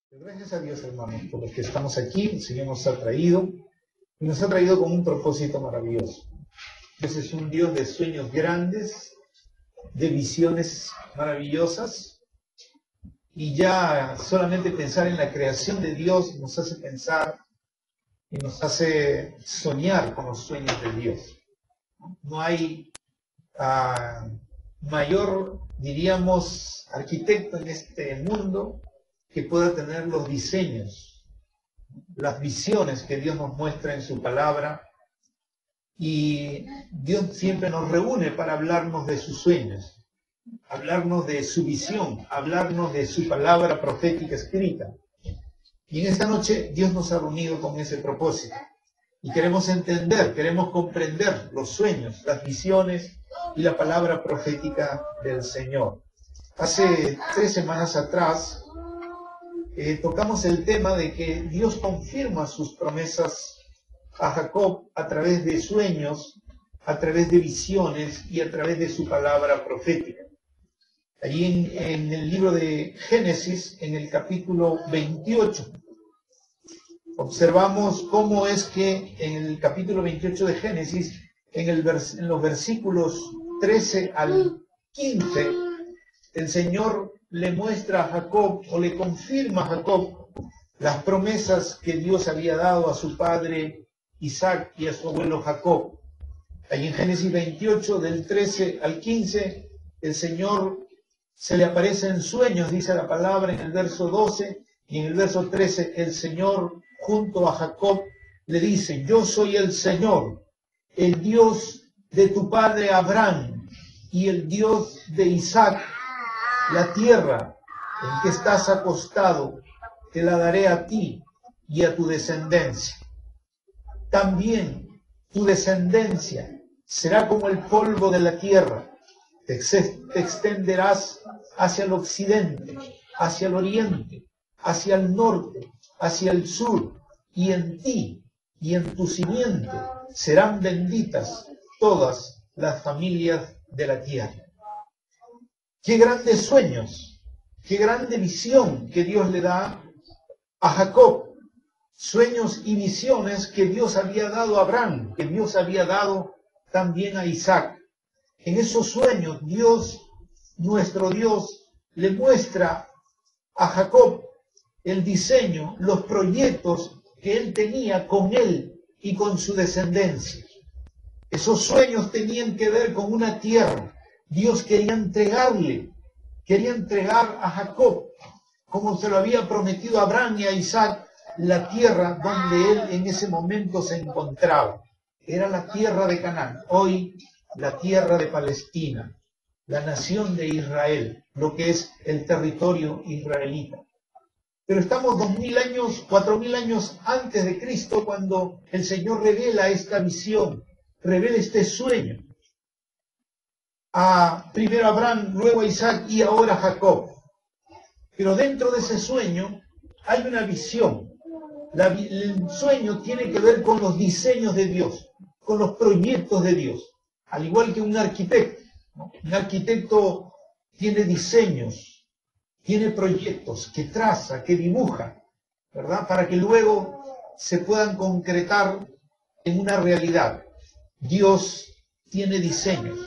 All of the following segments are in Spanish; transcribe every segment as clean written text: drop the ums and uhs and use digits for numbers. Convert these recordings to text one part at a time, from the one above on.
Gracias a Dios, hermanos, por los que estamos aquí. El Señor nos ha traído y nos ha traído con un propósito maravilloso. Dios es un Dios de sueños grandes, de visiones maravillosas, y ya solamente pensar en la creación de Dios nos hace pensar y nos hace soñar con los sueños de Dios. No hay mayor, diríamos, arquitecto en este mundo que pueda tener los diseños, las visiones que Dios nos muestra en su palabra, y Dios siempre nos reúne para hablarnos de sus sueños, hablarnos de su visión, hablarnos de su palabra profética escrita. Y en esta noche Dios nos ha reunido con ese propósito. Y queremos entender, queremos comprender los sueños, las visiones y la palabra profética del Señor. Hace 3 semanas atrás tocamos el tema de que Dios confirma sus promesas a Jacob a través de sueños, a través de visiones y a través de su palabra profética. Allí en el libro de Génesis, en el capítulo 28, observamos cómo es que en el capítulo 28 de Génesis, en los versículos 13 al 15, el Señor le muestra a Jacob, o le confirma a Jacob, las promesas que Dios había dado a su padre Isaac y a su abuelo Jacob. Allí en Génesis 28, del 13 al 15, el Señor se le aparece en sueños, dice la palabra en el verso 12, y en el verso 13 el Señor junto a Jacob le dice: yo soy el Señor, el Dios de tu padre Abraham y el Dios de Isaac. La tierra en que estás acostado te la daré a ti y a tu descendencia. También tu descendencia será como el polvo de la tierra. Te extenderás hacia el occidente, hacia el oriente, hacia el norte, hacia el sur, y en ti y en tu simiente serán benditas todas las familias de la tierra. Qué grandes sueños, qué grande visión que Dios le da a Jacob. Sueños y visiones que Dios había dado a Abraham, que Dios había dado también a Isaac. En esos sueños Dios, nuestro Dios, le muestra a Jacob el diseño, los proyectos que él tenía con él y con su descendencia. Esos sueños tenían que ver con una tierra. Dios quería entregar a Jacob, como se lo había prometido a Abraham y a Isaac, la tierra donde él en ese momento se encontraba. Era la tierra de Canaán, hoy la tierra de Palestina, la nación de Israel, lo que es el territorio israelita. Pero estamos 2000 años, 4000 años antes de Cristo, cuando el Señor revela esta visión, revela este sueño a primero a Abraham, luego a Isaac y ahora a Jacob. Pero dentro de ese sueño hay una visión. El sueño tiene que ver con los diseños de Dios, con los proyectos de Dios, al igual que un arquitecto, ¿no? Un arquitecto tiene diseños, tiene proyectos que traza, que dibuja, ¿verdad? Para que luego se puedan concretar en una realidad. Dios tiene diseños,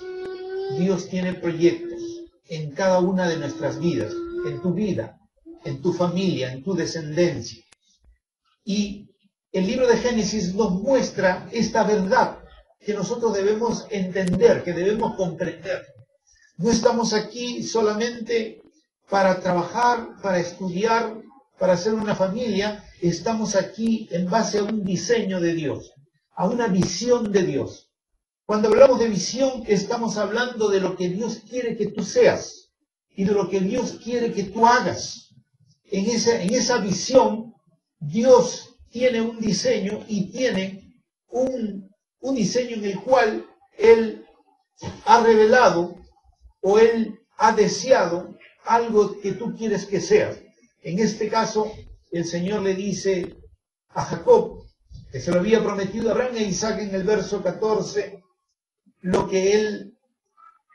Dios tiene proyectos en cada una de nuestras vidas, en tu vida, en tu familia, en tu descendencia. Y el libro de Génesis nos muestra esta verdad que nosotros debemos entender, que debemos comprender. No estamos aquí solamente para trabajar, para estudiar, para hacer una familia. Estamos aquí en base a un diseño de Dios, a una visión de Dios. Cuando hablamos de visión, estamos hablando de lo que Dios quiere que tú seas y de lo que Dios quiere que tú hagas. En esa visión, Dios tiene un diseño y tiene un diseño en el cual Él ha revelado o Él ha deseado algo que tú quieres que seas. En este caso, el Señor le dice a Jacob, que se lo había prometido a Abraham e Isaac en el verso 14, lo que él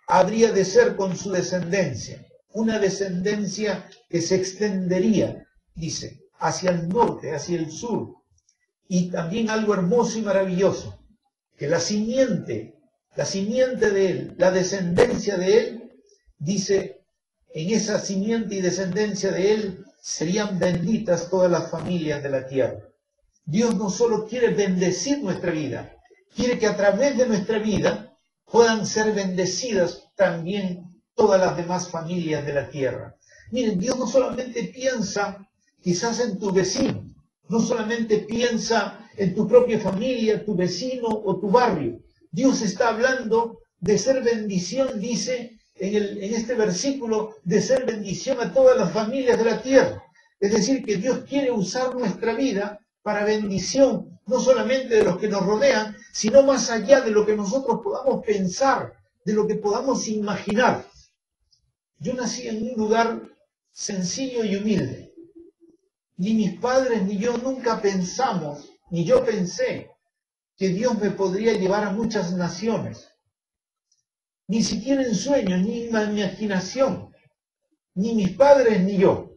habría de ser con su descendencia. Una descendencia que se extendería dice, hacia el norte, hacia el sur. Y también algo hermoso y maravilloso, que la simiente de él, la descendencia de él, dice, en esa simiente y descendencia de él serían benditas todas las familias de la tierra. Dios no solo quiere bendecir nuestra vida, quiere que a través de nuestra vida puedan ser bendecidas también todas las demás familias de la tierra. Miren, Dios no solamente piensa quizás en tu vecino, no solamente piensa en tu propia familia, tu vecino o tu barrio. Dios está hablando de ser bendición, dice en este versículo, de ser bendición a todas las familias de la tierra. Es decir, que Dios quiere usar nuestra vida para bendición, no solamente de los que nos rodean, sino más allá de lo que nosotros podamos pensar, de lo que podamos imaginar. Yo nací en un lugar sencillo y humilde. Ni mis padres ni yo nunca pensamos, ni yo pensé, que Dios me podría llevar a muchas naciones. Ni siquiera en sueños, ni en la imaginación, ni mis padres ni yo.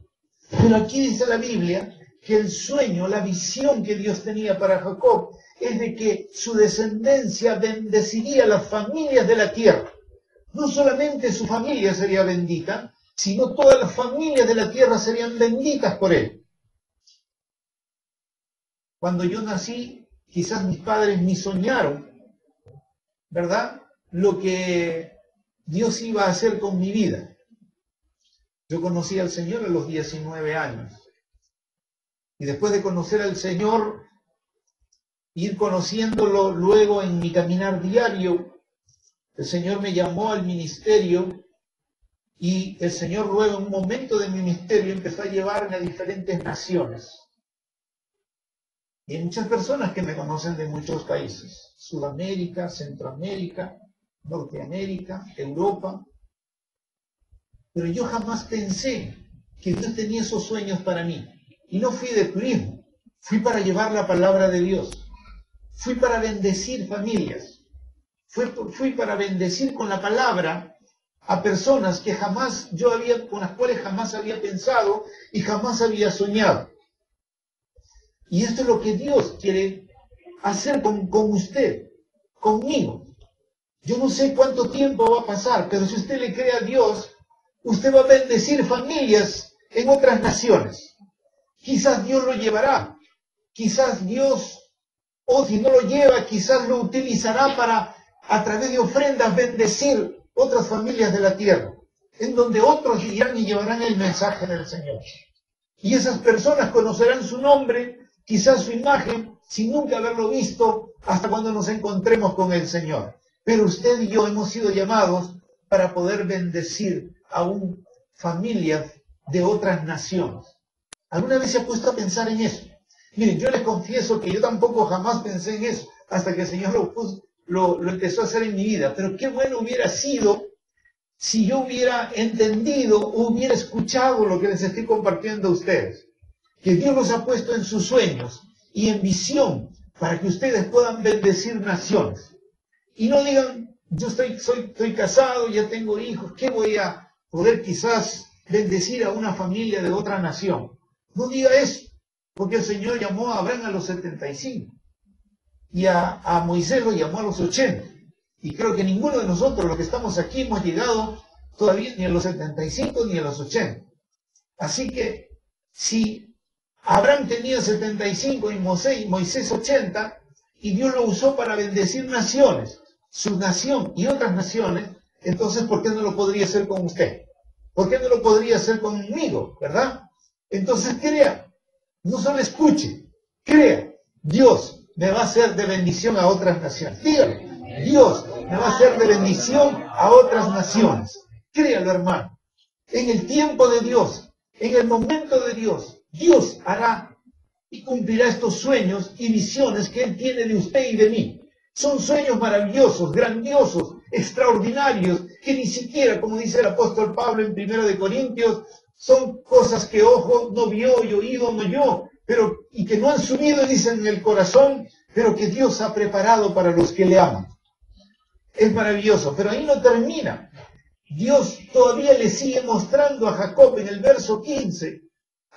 Pero aquí dice la Biblia que el sueño, la visión que Dios tenía para Jacob, es de que su descendencia bendeciría a las familias de la tierra. No solamente su familia sería bendita, sino todas las familias de la tierra serían benditas por él. Cuando yo nací, quizás mis padres ni soñaron, ¿verdad?, lo que Dios iba a hacer con mi vida. Yo conocí al Señor a los 19 años. Y después de conocer al Señor, ir conociéndolo luego en mi caminar diario, el Señor me llamó al ministerio y el Señor luego en un momento de mi ministerio empezó a llevarme a diferentes naciones. Y hay muchas personas que me conocen de muchos países, Sudamérica, Centroamérica, Norteamérica, Europa. Pero yo jamás pensé que Dios tenía esos sueños para mí. Y no fui de turismo, fui para llevar la palabra de Dios. Fui para bendecir familias. Fui para bendecir con la palabra a personas que con las cuales jamás había pensado y jamás había soñado. Y esto es lo que Dios quiere hacer con usted, conmigo. Yo no sé cuánto tiempo va a pasar, pero si usted le cree a Dios, usted va a bendecir familias en otras naciones. Quizás Dios lo llevará, quizás Dios, o si no lo lleva, quizás lo utilizará para, a través de ofrendas, bendecir otras familias de la tierra, en donde otros irán y llevarán el mensaje del Señor. Y esas personas conocerán su nombre, quizás su imagen, sin nunca haberlo visto, hasta cuando nos encontremos con el Señor. Pero usted y yo hemos sido llamados para poder bendecir aún familias de otras naciones. ¿Alguna vez se ha puesto a pensar en eso? Miren, yo les confieso que yo tampoco jamás pensé en eso, hasta que el Señor lo empezó a hacer en mi vida. Pero qué bueno hubiera sido si yo hubiera entendido, hubiera escuchado lo que les estoy compartiendo a ustedes. Que Dios los ha puesto en sus sueños y en visión para que ustedes puedan bendecir naciones. Y no digan, yo estoy casado, ya tengo hijos, ¿qué voy a poder quizás bendecir a una familia de otra nación? No diga eso, porque el Señor llamó a Abraham a los 75 y a Moisés lo llamó a los 80. Y creo que ninguno de nosotros, los que estamos aquí, hemos llegado todavía ni a los 75 ni a los 80. Así que si Abraham tenía 75 y Moisés 80, y Dios lo usó para bendecir naciones, su nación y otras naciones, entonces ¿por qué no lo podría hacer con usted? ¿Por qué no lo podría hacer conmigo? ¿Verdad? Entonces crea, no solo escuche, crea. Dios me va a hacer de bendición a otras naciones. Dígale, Dios me va a hacer de bendición a otras naciones. Créalo, hermano. En el tiempo de Dios, en el momento de Dios, Dios hará y cumplirá estos sueños y visiones que Él tiene de usted y de mí. Son sueños maravillosos, grandiosos, extraordinarios, que ni siquiera, como dice el apóstol Pablo en 1 Corintios, son cosas que ojo no vio y oído no oyó, y que no han subido, dicen, en el corazón, pero que Dios ha preparado para los que le aman. Es maravilloso, pero ahí no termina. Dios todavía le sigue mostrando a Jacob en el verso 15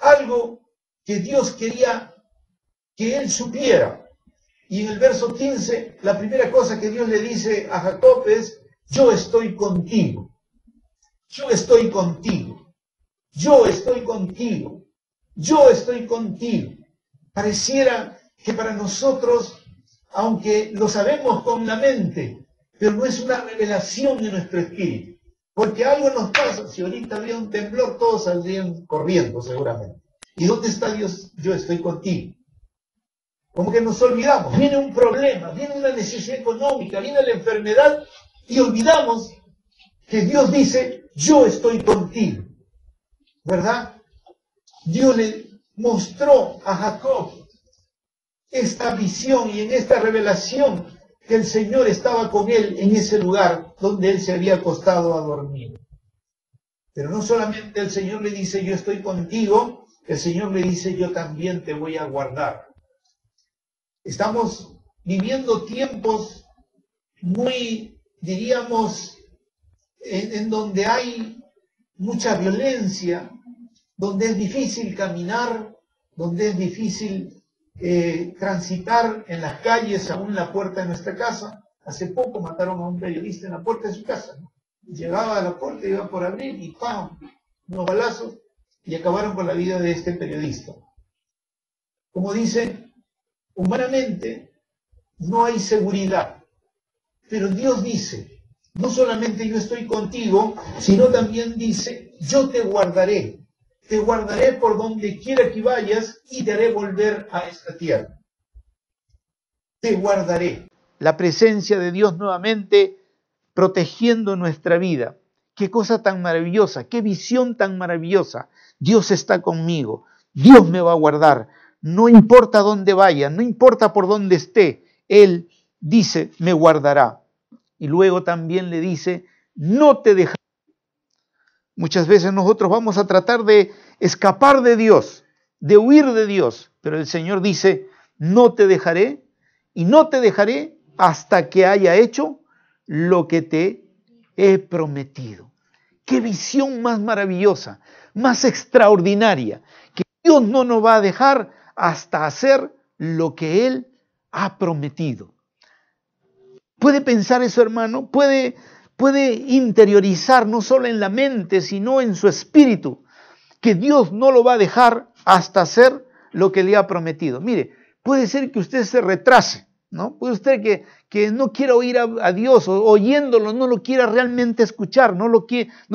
algo que Dios quería que él supiera. Y en el verso 15, la primera cosa que Dios le dice a Jacob es: yo estoy contigo, yo estoy contigo, yo estoy contigo, yo estoy contigo. Pareciera que para nosotros, aunque lo sabemos con la mente, pero no es una revelación de nuestro espíritu. Porque algo nos pasa. Si ahorita había un temblor, todos saldrían corriendo seguramente. ¿Y dónde está Dios? Yo estoy contigo. Como que nos olvidamos. Viene un problema, viene una necesidad económica, viene la enfermedad y olvidamos que Dios dice: yo estoy contigo. ¿Verdad? Dios le mostró a Jacob esta visión y en esta revelación que el Señor estaba con él en ese lugar donde él se había acostado a dormir. Pero no solamente el Señor le dice: yo estoy contigo, el Señor le dice: yo también te voy a guardar. Estamos viviendo tiempos muy, diríamos, en donde hay mucha violencia, donde es difícil caminar, donde es difícil transitar en las calles, aún en la puerta de nuestra casa. Hace poco mataron a un periodista en la puerta de su casa, ¿no? Llegaba a la puerta, iba por abrir y ¡pam!, unos balazos y acabaron con la vida de este periodista. Como dice, humanamente no hay seguridad, pero Dios dice: no solamente yo estoy contigo, sino también dice: yo te guardaré por donde quiera que vayas y te haré volver a esta tierra. Te guardaré. La presencia de Dios nuevamente protegiendo nuestra vida. Qué cosa tan maravillosa, qué visión tan maravillosa. Dios está conmigo, Dios me va a guardar. No importa dónde vaya, no importa por dónde esté, Él dice: me guardará. Y luego también le dice: no te dejaré. Muchas veces nosotros vamos a tratar de escapar de Dios, de huir de Dios, pero el Señor dice: no te dejaré, y no te dejaré hasta que haya hecho lo que te he prometido. Qué visión más maravillosa, más extraordinaria, que Dios no nos va a dejar hasta hacer lo que Él ha prometido. ¿Puede pensar eso, hermano? ¿Puede interiorizar no solo en la mente, sino en su espíritu, que Dios no lo va a dejar hasta hacer lo que le ha prometido? Mire, puede ser que usted se retrase, ¿no? Puede ser que no quiera oír a Dios, o oyéndolo no lo quiera realmente escuchar, no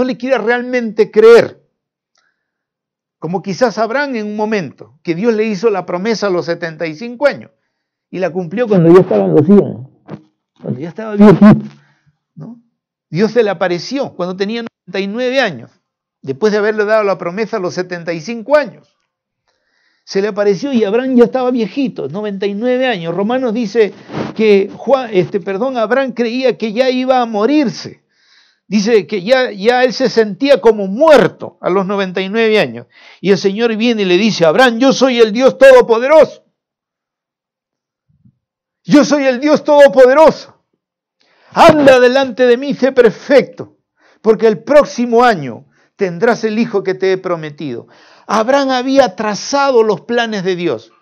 le quiera realmente creer. Como quizás Abraham en un momento, que Dios le hizo la promesa a los 75 años, y la cumplió cuando ya estaban los 100, cuando ya estaba viejito, ¿no? Dios se le apareció cuando tenía 99 años, después de haberle dado la promesa a los 75 años. Se le apareció y Abraham ya estaba viejito, 99 años. Romanos dice que Abraham creía que ya iba a morirse. Dice que ya él se sentía como muerto a los 99 años. Y el Señor viene y le dice a Abraham: yo soy el Dios Todopoderoso. Yo soy el Dios Todopoderoso. Anda delante de mí, sé perfecto, porque el próximo año tendrás el hijo que te he prometido. Abraham había trazado los planes de Dios.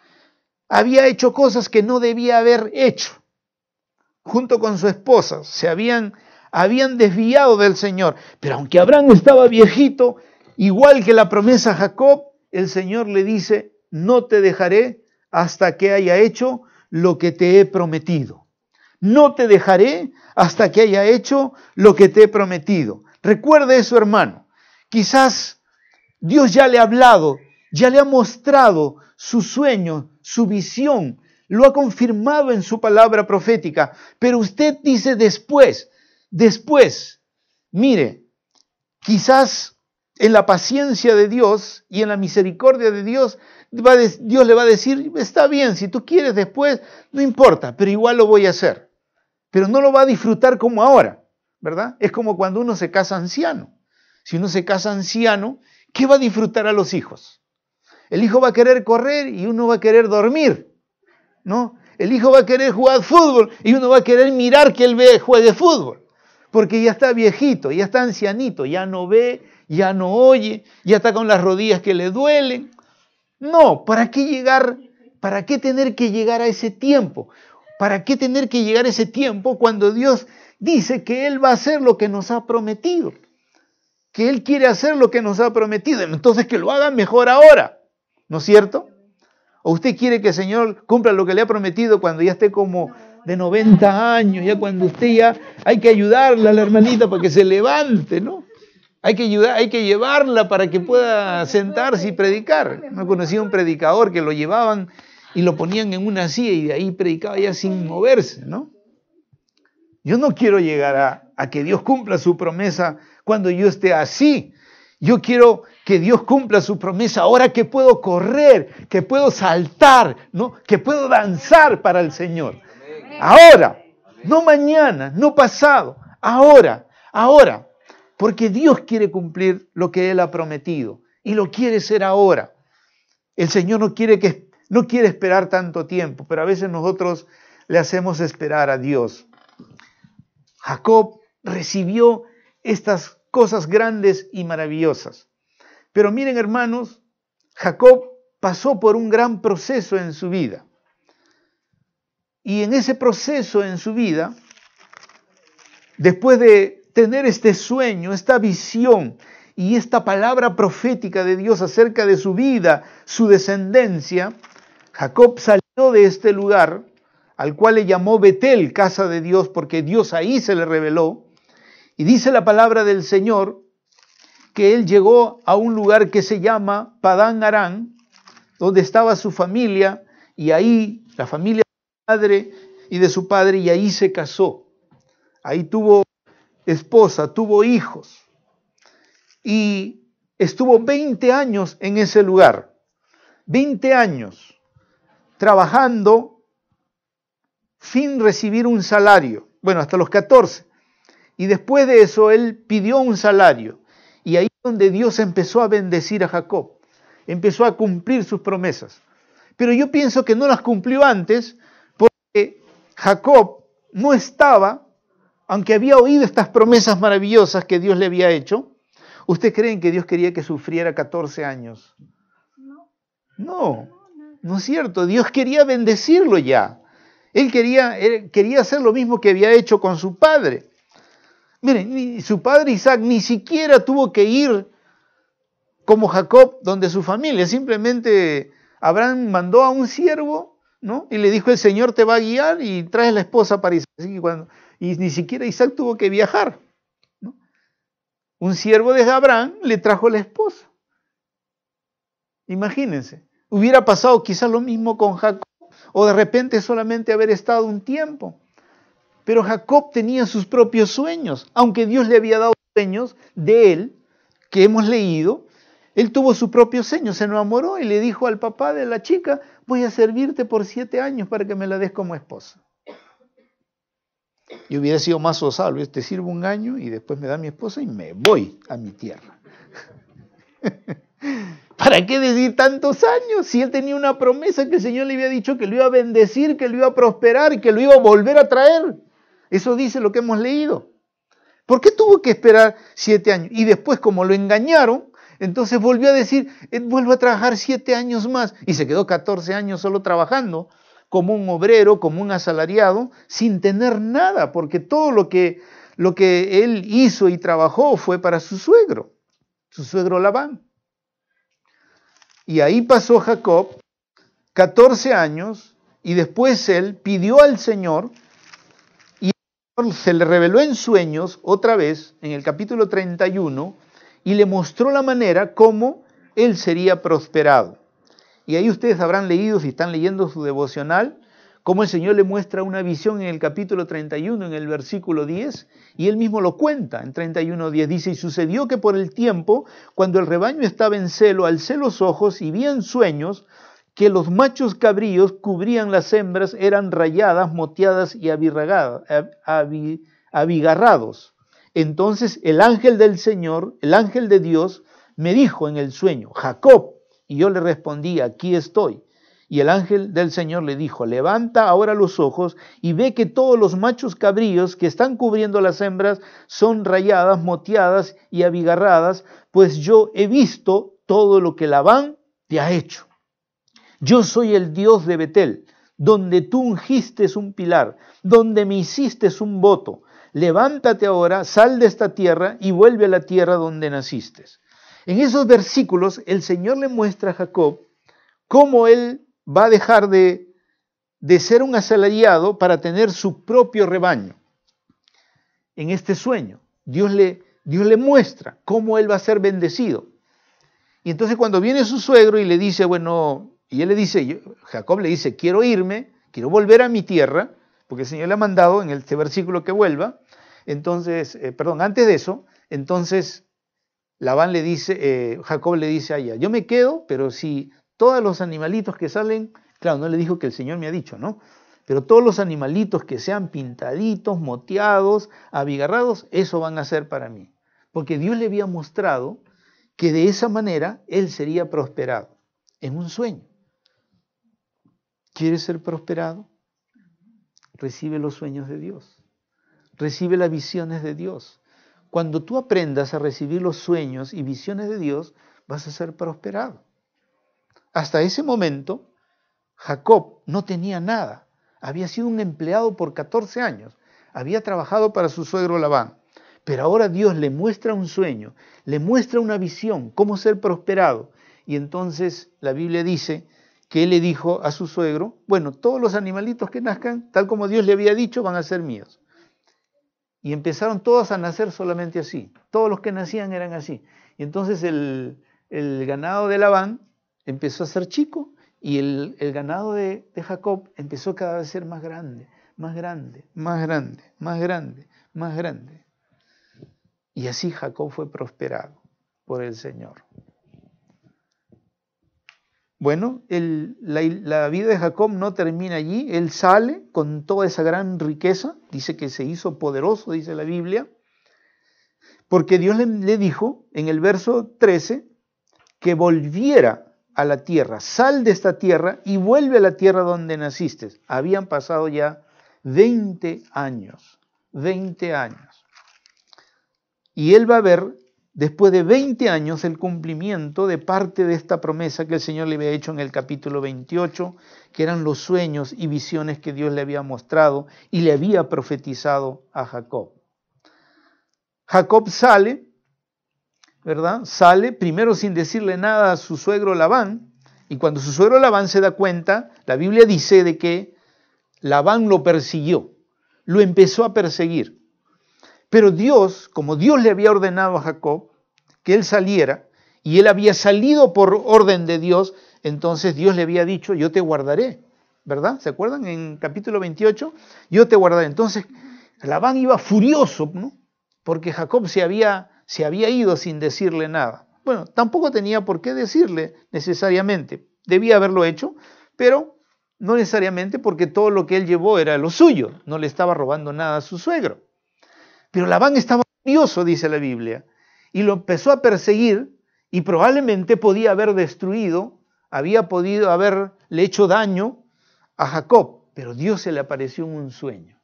Había hecho cosas que no debía haber hecho. Junto con su esposa se habían desviado del Señor. Pero aunque Abraham estaba viejito, igual que la promesa a Jacob, el Señor le dice: no te dejaré hasta que haya hecho lo que te he prometido. No te dejaré hasta que haya hecho lo que te he prometido. Recuerde eso, hermano. Quizás Dios ya le ha hablado, ya le ha mostrado su sueño, su visión, lo ha confirmado en su palabra profética, pero usted dice después, mire, quizás en la paciencia de Dios y en la misericordia de Dios, Dios le va a decir: está bien, si tú quieres después, no importa, pero igual lo voy a hacer. Pero no lo va a disfrutar como ahora, ¿verdad? Es como cuando uno se casa anciano. Si uno se casa anciano, ¿qué va a disfrutar a los hijos? El hijo va a querer correr y uno va a querer dormir, ¿no? El hijo va a querer jugar fútbol y uno va a querer mirar que él juegue fútbol, porque ya está viejito, ya está ancianito, ya no ve, ya no oye, ya está con las rodillas que le duelen. No, ¿para qué llegar? ¿Para qué tener que llegar a ese tiempo? ¿Para qué tener que llegar a ese tiempo cuando Dios dice que Él va a hacer lo que nos ha prometido? Que Él quiere hacer lo que nos ha prometido. Entonces que lo haga mejor ahora, ¿no es cierto? ¿O usted quiere que el Señor cumpla lo que le ha prometido cuando ya esté como de 90 años, ya cuando usted ya hay que ayudarla a la hermanita para que se levante, ¿no? Hay que llevarla para que pueda sentarse y predicar. Me conocí a un predicador que lo llevaban y lo ponían en una silla y de ahí predicaba ya sin moverse, ¿no? Yo no quiero llegar a que Dios cumpla su promesa cuando yo esté así. Yo quiero que Dios cumpla su promesa ahora que puedo correr, que puedo saltar, ¿no? Que puedo danzar para el Señor. Ahora, no mañana, no pasado, ahora. Porque Dios quiere cumplir lo que Él ha prometido y lo quiere hacer ahora. El Señor no quiere esperar tanto tiempo, pero a veces nosotros le hacemos esperar a Dios. Jacob recibió estas cosas grandes y maravillosas. Pero miren, hermanos, Jacob pasó por un gran proceso en su vida. Y en ese proceso en su vida, después de tener este sueño, esta visión y esta palabra profética de Dios acerca de su vida, su descendencia, Jacob salió de este lugar, al cual le llamó Betel, casa de Dios, porque Dios ahí se le reveló. Y dice la palabra del Señor que él llegó a un lugar que se llama Padán Aram, donde estaba su familia, y ahí la familia de su madre y de su padre, y ahí se casó. Ahí tuvo esposa, tuvo hijos, y estuvo 20 años en ese lugar, 20 años trabajando sin recibir un salario, bueno, hasta los 14, y después de eso él pidió un salario, y ahí es donde Dios empezó a bendecir a Jacob, empezó a cumplir sus promesas, pero yo pienso que no las cumplió antes, porque Jacob no estaba, aunque había oído estas promesas maravillosas que Dios le había hecho. ¿Usted cree que Dios quería que sufriera 14 años? No es cierto. Dios quería bendecirlo ya. Él quería hacer lo mismo que había hecho con su padre. Miren, su padre Isaac ni siquiera tuvo que ir como Jacob donde su familia. Simplemente Abraham mandó a un siervo, ¿no? Y le dijo: el Señor te va a guiar y traes la esposa para Isaac. Y ni siquiera Isaac tuvo que viajar, ¿no? Un siervo de Abraham le trajo la esposa. Imagínense, hubiera pasado quizás lo mismo con Jacob, o de repente solamente haber estado un tiempo. Pero Jacob tenía sus propios sueños, aunque Dios le había dado sueños de él, que hemos leído. Él tuvo su propio sueño, se enamoró y le dijo al papá de la chica: voy a servirte por 7 años para que me la des como esposa. Yo hubiera sido más osado: te sirvo 1 año y después me da mi esposa y me voy a mi tierra. ¿Para qué decir tantos años? Si él tenía una promesa que el Señor le había dicho que lo iba a bendecir, que lo iba a prosperar y que lo iba a volver a traer. Eso dice lo que hemos leído. ¿Por qué tuvo que esperar 7 años? Y después, como lo engañaron, entonces volvió a decir: vuelvo a trabajar 7 años más. Y se quedó 14 años solo trabajando, como un obrero, como un asalariado, sin tener nada, porque todo lo que él hizo y trabajó fue para su suegro Labán. Y ahí pasó Jacob 14 años, y después él pidió al Señor, y se le reveló en sueños otra vez, en el capítulo 31, y le mostró la manera como él sería prosperado. Y ahí ustedes habrán leído, si están leyendo su devocional, cómo el Señor le muestra una visión en el capítulo 31, en el versículo 10, y él mismo lo cuenta en 31:10. Dice: y sucedió que por el tiempo, cuando el rebaño estaba en celo, alcé los ojos y vi en sueños que los machos cabríos cubrían las hembras, eran rayadas, moteadas y abigarrados. Entonces el ángel del Señor, el ángel de Dios, me dijo en el sueño: Jacob. Y yo le respondí: aquí estoy. Y el ángel del Señor le dijo: levanta ahora los ojos y ve que todos los machos cabríos que están cubriendo las hembras son rayadas, moteadas y abigarradas, pues yo he visto todo lo que Labán te ha hecho. Yo soy el Dios de Betel, donde tú ungiste un pilar, donde me hiciste un voto. Levántate ahora, sal de esta tierra y vuelve a la tierra donde naciste. En esos versículos el Señor le muestra a Jacob cómo él va a dejar de ser un asalariado para tener su propio rebaño. En este sueño, Dios le muestra cómo él va a ser bendecido. Y entonces cuando viene su suegro y le dice, bueno, y él le dice, Jacob le dice, quiero irme, quiero volver a mi tierra, porque el Señor le ha mandado en este versículo que vuelva. Entonces, antes de eso, entonces Labán le dice, Jacob le dice a ella, yo me quedo, pero si todos los animalitos que salen, claro, no le dijo que el Señor me ha dicho, ¿no? Pero todos los animalitos que sean pintaditos, moteados, abigarrados, eso van a ser para mí. Porque Dios le había mostrado que de esa manera él sería prosperado en un sueño. ¿Quieres ser prosperado? Recibe los sueños de Dios. Recibe las visiones de Dios. Cuando tú aprendas a recibir los sueños y visiones de Dios, vas a ser prosperado. Hasta ese momento, Jacob no tenía nada. Había sido un empleado por 14 años. Había trabajado para su suegro Labán. Pero ahora Dios le muestra un sueño, le muestra una visión, cómo ser prosperado. Y entonces la Biblia dice que él le dijo a su suegro, bueno, todos los animalitos que nazcan, tal como Dios le había dicho, van a ser míos. Y empezaron todos a nacer solamente así. Todos los que nacían eran así. Y entonces el ganado de Labán empezó a ser chico y el ganado de Jacob empezó cada vez a ser más grande, más grande, más grande, más grande, más grande. Y así Jacob fue prosperado por el Señor. Bueno, la vida de Jacob no termina allí. Él sale con toda esa gran riqueza. Dice que se hizo poderoso, dice la Biblia. Porque Dios le dijo en el verso 13 que volviera a la tierra. Sal de esta tierra y vuelve a la tierra donde naciste. Habían pasado ya 20 años. 20 años. Y él va a ver, después de 20 años, el cumplimiento de parte de esta promesa que el Señor le había hecho en el capítulo 28, que eran los sueños y visiones que Dios le había mostrado y le había profetizado a Jacob. Jacob sale, ¿verdad? Sale primero sin decirle nada a su suegro Labán, y cuando su suegro Labán se da cuenta, la Biblia dice de que Labán lo persiguió, lo empezó a perseguir. Pero Dios, como Dios le había ordenado a Jacob que él saliera, y él había salido por orden de Dios, entonces Dios le había dicho, yo te guardaré, ¿verdad? ¿Se acuerdan? En capítulo 28, yo te guardaré. Entonces Labán iba furioso, ¿no? Porque Jacob se había ido sin decirle nada. Bueno, tampoco tenía por qué decirle necesariamente, debía haberlo hecho, pero no necesariamente porque todo lo que él llevó era lo suyo, no le estaba robando nada a su suegro. Pero Labán estaba furioso, dice la Biblia, y lo empezó a perseguir y probablemente podía haber destruido, había podido haberle hecho daño a Jacob, pero Dios se le apareció en un sueño.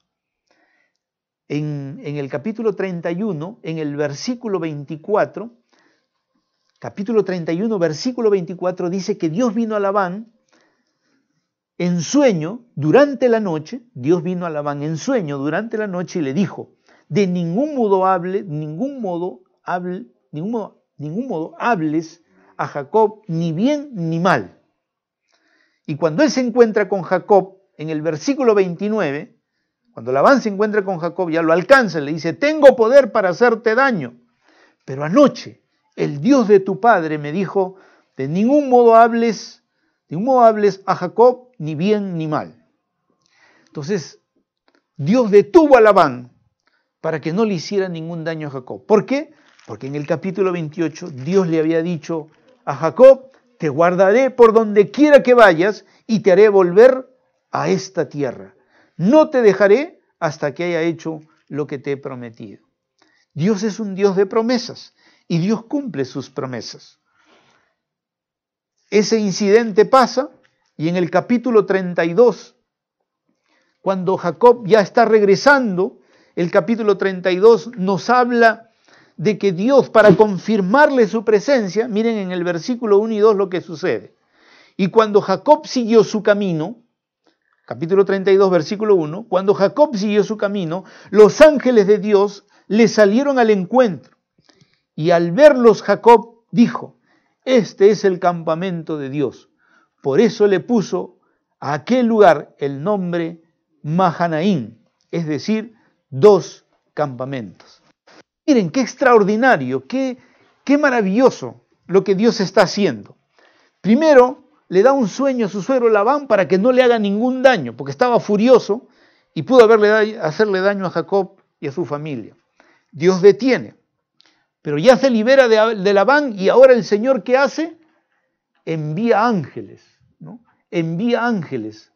En el capítulo 31, en el versículo 24, capítulo 31, versículo 24, dice que Dios vino a Labán en sueño durante la noche, Dios vino a Labán en sueño durante la noche y le dijo, de ningún modo hables a Jacob ni bien ni mal. Y cuando él se encuentra con Jacob, en el versículo 29, cuando Labán se encuentra con Jacob, ya lo alcanza, le dice, tengo poder para hacerte daño. Pero anoche el Dios de tu padre me dijo, de ningún modo hables a Jacob ni bien ni mal. Entonces, Dios detuvo a Labán para que no le hiciera ningún daño a Jacob. ¿Por qué? Porque en el capítulo 28 Dios le había dicho a Jacob, te guardaré por donde quiera que vayas y te haré volver a esta tierra. No te dejaré hasta que haya hecho lo que te he prometido. Dios es un Dios de promesas y Dios cumple sus promesas. Ese incidente pasa y en el capítulo 32, cuando Jacob ya está regresando, el capítulo 32 nos habla de que Dios, para confirmarle su presencia, miren en el versículo 1 y 2 lo que sucede. Y cuando Jacob siguió su camino, capítulo 32, versículo 1, cuando Jacob siguió su camino, los ángeles de Dios le salieron al encuentro. Y al verlos Jacob dijo, este es el campamento de Dios. Por eso le puso a aquel lugar el nombre Mahanaim, es decir, 2 campamentos. Miren, qué extraordinario, qué maravilloso lo que Dios está haciendo. Primero, le da un sueño a su suegro Labán para que no le haga ningún daño, porque estaba furioso y pudo hacerle daño a Jacob y a su familia. Dios detiene, pero ya se libera de Labán y ahora el Señor, ¿qué hace? Envía ángeles, ¿no? Envía ángeles.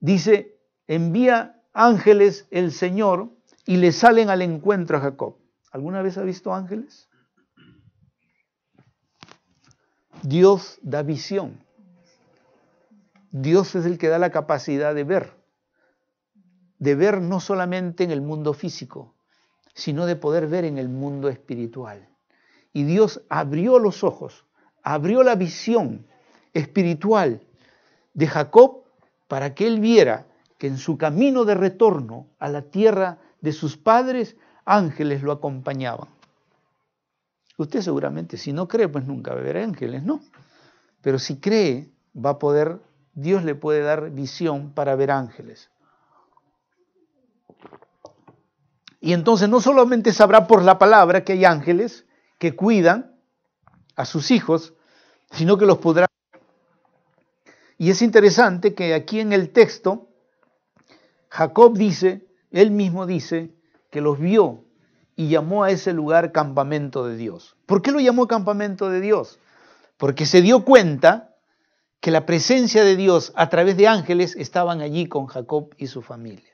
Dice, envía ángeles el Señor y le salen al encuentro a Jacob. ¿Alguna vez ha visto ángeles? Dios da visión. Dios es el que da la capacidad de ver no solamente en el mundo físico, sino de poder ver en el mundo espiritual. Y Dios abrió los ojos, abrió la visión espiritual de Jacob para que él viera que en su camino de retorno a la tierra de sus padres, ángeles lo acompañaban. Usted seguramente, si no cree, pues nunca va a ver ángeles, ¿no? Pero si cree, va a poder, Dios le puede dar visión para ver ángeles. Y entonces no solamente sabrá por la palabra que hay ángeles que cuidan a sus hijos, sino que los podrá. Y es interesante que aquí en el texto, Jacob dice, él mismo dice, que los vio y llamó a ese lugar campamento de Dios. ¿Por qué lo llamó campamento de Dios? Porque se dio cuenta que la presencia de Dios a través de ángeles estaban allí con Jacob y su familia.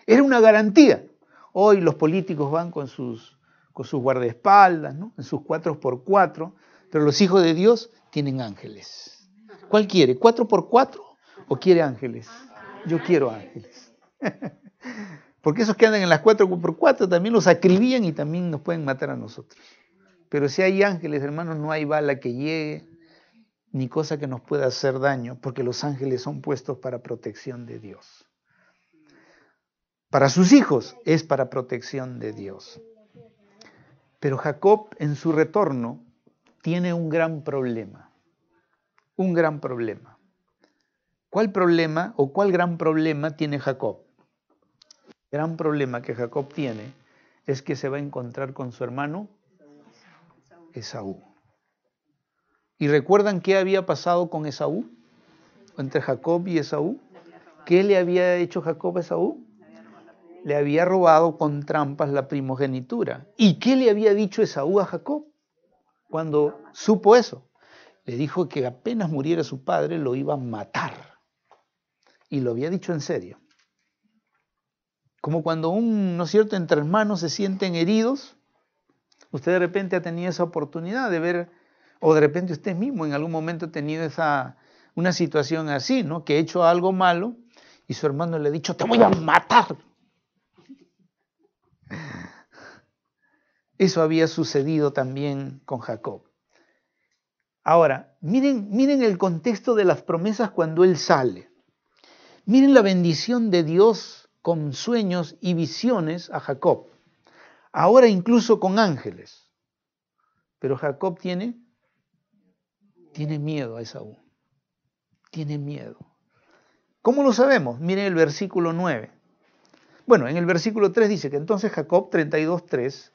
Era una garantía. Hoy los políticos van con sus guardaespaldas, ¿no? En sus 4x4, pero los hijos de Dios tienen ángeles. ¿Cuál quiere? ¿4x4 o quiere ángeles? Yo quiero ángeles. Porque esos que andan en las 4x4 también los acribillan y también nos pueden matar a nosotros. Pero si hay ángeles, hermanos, no hay bala que llegue, ni cosa que nos pueda hacer daño, porque los ángeles son puestos para protección de Dios. Para sus hijos es para protección de Dios. Pero Jacob en su retorno tiene un gran problema. Un gran problema. ¿Cuál problema o cuál gran problema tiene Jacob? El gran problema que Jacob tiene es que se va a encontrar con su hermano Esaú. ¿Y recuerdan qué había pasado con Esaú? Entre Jacob y Esaú. ¿Qué le había hecho Jacob a Esaú? Le había robado con trampas la primogenitura. ¿Y qué le había dicho Esaú a Jacob cuando supo eso? Le dijo que apenas muriera su padre lo iba a matar. Y lo había dicho en serio. Como cuando ¿no es cierto?, entre hermanos se sienten heridos. Usted de repente ha tenido esa oportunidad de ver, o de repente usted mismo en algún momento ha tenido una situación así, ¿no? Que ha hecho algo malo y su hermano le ha dicho, te voy a matar. Eso había sucedido también con Jacob. Ahora, miren el contexto de las promesas cuando él sale. Miren la bendición de Dios con sueños y visiones a Jacob. Ahora incluso con ángeles. Pero Jacob tiene miedo a Esaú. Tiene miedo. ¿Cómo lo sabemos? Miren el versículo 9. Bueno, en el versículo 3 dice que entonces Jacob, 32:3,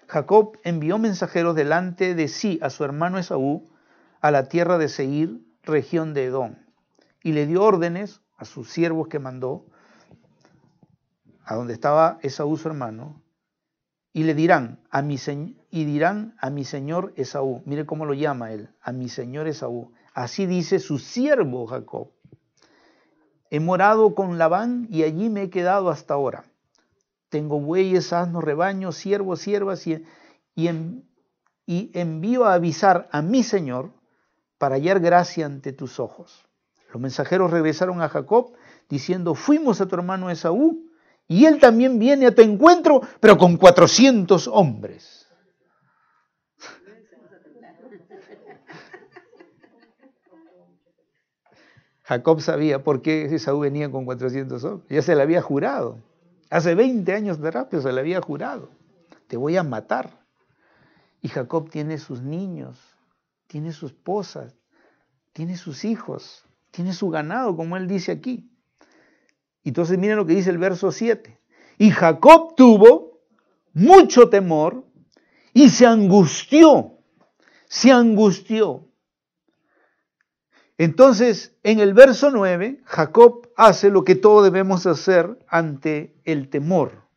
Jacob envió mensajeros delante de sí a su hermano Esaú a la tierra de Seir, región de Edom, y le dio órdenes a sus siervos que mandó, a donde estaba Esaú su hermano, y le dirán a mi señor Esaú, mire cómo lo llama él, a mi señor Esaú, así dice su siervo Jacob, he morado con Labán y allí me he quedado hasta ahora. Tengo bueyes, asnos, rebaños, siervos, siervas y envío a avisar a mi señor para hallar gracia ante tus ojos. Los mensajeros regresaron a Jacob diciendo, fuimos a tu hermano Esaú y él también viene a tu encuentro, pero con 400 hombres. Jacob sabía por qué Esaú venía con 400 hombres. Ya se le había jurado. Hace 20 años de rapio se le había jurado. Te voy a matar. Y Jacob tiene sus niños, tiene su esposa, tiene sus hijos, tiene su ganado, como él dice aquí. Entonces miren lo que dice el verso 7. Y Jacob tuvo mucho temor y se angustió. Entonces, en el verso 9, Jacob hace lo que todos debemos hacer ante el temor.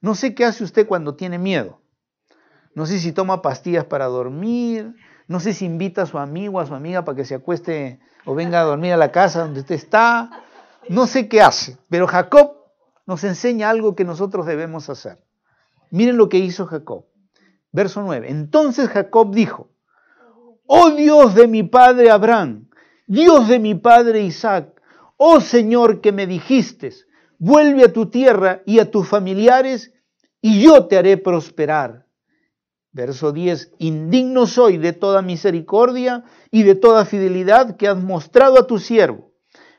No sé qué hace usted cuando tiene miedo. No sé si toma pastillas para dormir, no sé si invita a su amigo o a su amiga para que se acueste o venga a dormir a la casa donde usted está. No sé qué hace, pero Jacob nos enseña algo que nosotros debemos hacer. Miren lo que hizo Jacob. Verso 9. Entonces Jacob dijo: oh Dios de mi padre Abraham, Dios de mi padre Isaac, oh Señor que me dijiste, vuelve a tu tierra y a tus familiares y yo te haré prosperar. Verso 10, indigno soy de toda misericordia y de toda fidelidad que has mostrado a tu siervo,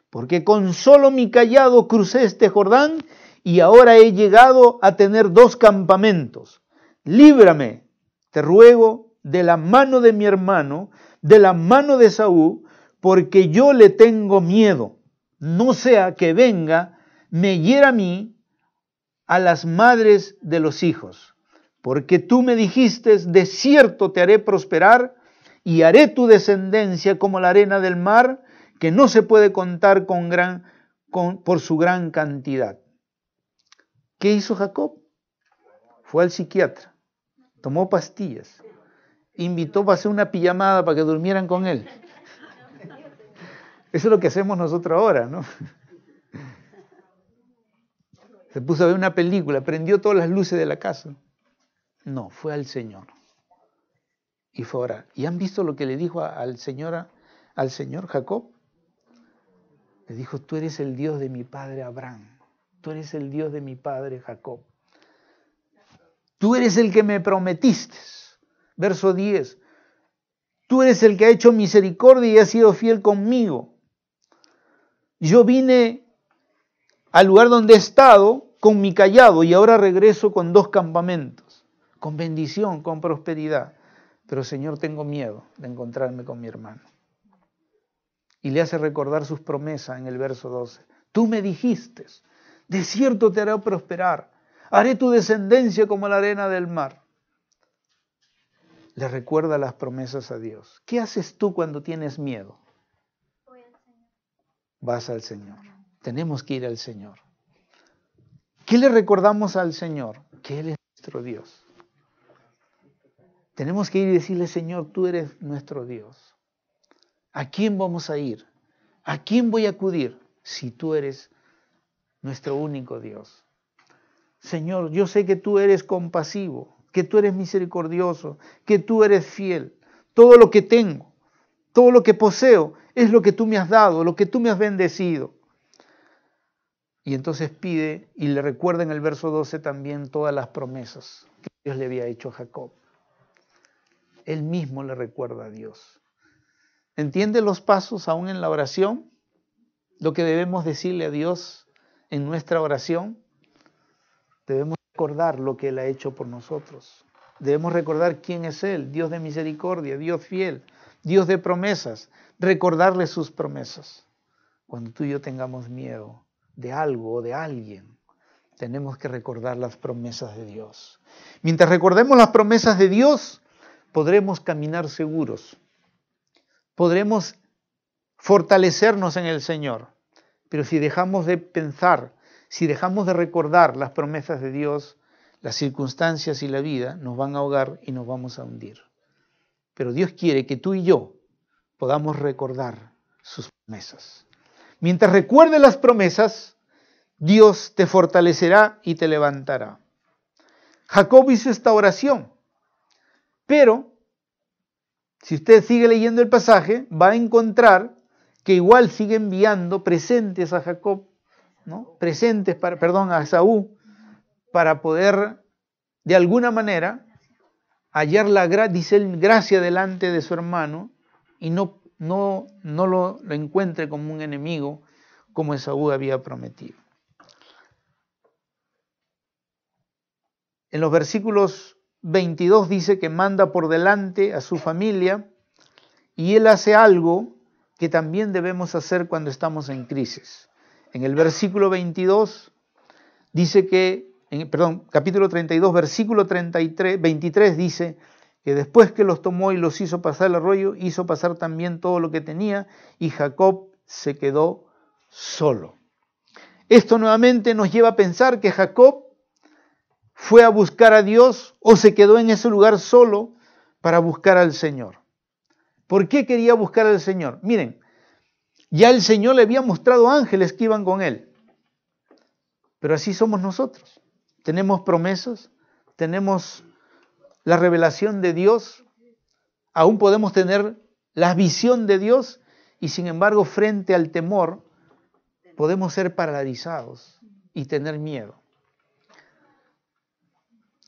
porque con solo mi cayado crucé este Jordán y ahora he llegado a tener 2 campamentos. Líbrame, te ruego, de la mano de mi hermano, de la mano de Esaú, porque yo le tengo miedo, no sea que venga, me hiera a mí, a las madres de los hijos. Porque tú me dijiste, de cierto te haré prosperar y haré tu descendencia como la arena del mar, que no se puede contar por su gran cantidad. ¿Qué hizo Jacob? Fue al psiquiatra, tomó pastillas, invitó para hacer una pijamada para que durmieran con él. Eso es lo que hacemos nosotros ahora, ¿no? Se puso a ver una película, prendió todas las luces de la casa. No, fue al Señor. Y fue a orar. ¿Y han visto lo que le dijo al Señor Jacob? Le dijo: tú eres el Dios de mi padre Abraham. Tú eres el Dios de mi padre Jacob. Tú eres el que me prometiste. Verso 10. Tú eres el que ha hecho misericordia y has sido fiel conmigo. Yo vine al lugar donde he estado con mi cayado y ahora regreso con 2 campamentos, con bendición, con prosperidad. Pero Señor, tengo miedo de encontrarme con mi hermano. Y le hace recordar sus promesas en el verso 12. Tú me dijiste, de cierto te haré prosperar, haré tu descendencia como la arena del mar. Le recuerda las promesas a Dios. ¿Qué haces tú cuando tienes miedo? Vas al Señor. Tenemos que ir al Señor. ¿Qué le recordamos al Señor? Que Él es nuestro Dios. Tenemos que ir y decirle: Señor, tú eres nuestro Dios. ¿A quién vamos a ir? ¿A quién voy a acudir? Si tú eres nuestro único Dios. Señor, yo sé que tú eres compasivo, que tú eres misericordioso, que tú eres fiel. Todo lo que tengo, todo lo que poseo, es lo que tú me has dado, lo que tú me has bendecido. Y entonces pide y le recuerda en el verso 12 también todas las promesas que Dios le había hecho a Jacob. Él mismo le recuerda a Dios. ¿Entiende los pasos aún en la oración? Lo que debemos decirle a Dios en nuestra oración. Debemos recordar lo que Él ha hecho por nosotros. Debemos recordar quién es Él: Dios de misericordia, Dios fiel, Dios de promesas. Recordarle sus promesas. Cuando tú y yo tengamos miedo de algo o de alguien, tenemos que recordar las promesas de Dios. Mientras recordemos las promesas de Dios, podremos caminar seguros. Podremos fortalecernos en el Señor. Pero si dejamos de pensar, si dejamos de recordar las promesas de Dios, las circunstancias y la vida nos van a ahogar y nos vamos a hundir. Pero Dios quiere que tú y yo podamos recordar sus promesas. Mientras recuerdes las promesas, Dios te fortalecerá y te levantará. Jacob hizo esta oración, pero si usted sigue leyendo el pasaje, va a encontrar que igual sigue enviando presentes a Jacob, ¿no? A Esaú, para poder de alguna manera hallar la gracia delante de su hermano y no no lo encuentre como un enemigo, como Esaú había prometido. En los versículos 22 dice que manda por delante a su familia y él hace algo que también debemos hacer cuando estamos en crisis. En el versículo 22 dice que, capítulo 32, versículo 23 dice que después que los tomó y los hizo pasar el arroyo, hizo pasar también todo lo que tenía y Jacob se quedó solo. Esto nuevamente nos lleva a pensar que Jacob fue a buscar a Dios o se quedó en ese lugar solo para buscar al Señor. ¿Por qué quería buscar al Señor? Miren, ya el Señor le había mostrado ángeles que iban con él. Pero así somos nosotros. Tenemos promesas, tenemos la revelación de Dios, aún podemos tener la visión de Dios y sin embargo frente al temor podemos ser paralizados y tener miedo.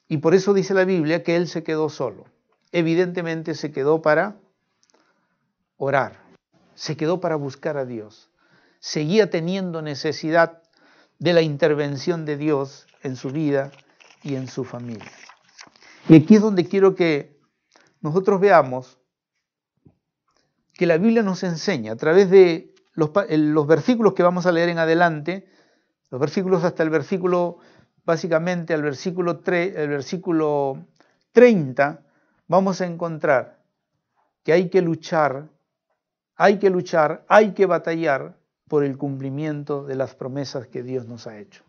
Y por eso dice la Biblia que él se quedó solo. Evidentemente se quedó para orar, se quedó para buscar a Dios. Seguía teniendo necesidad de la intervención de Dios en su vida y en su familia. Y aquí es donde quiero que nosotros veamos que la Biblia nos enseña a través de los versículos que vamos a leer en adelante, los versículos hasta el versículo, básicamente al versículo 30, vamos a encontrar que hay que luchar, hay que batallar por el cumplimiento de las promesas que Dios nos ha hecho.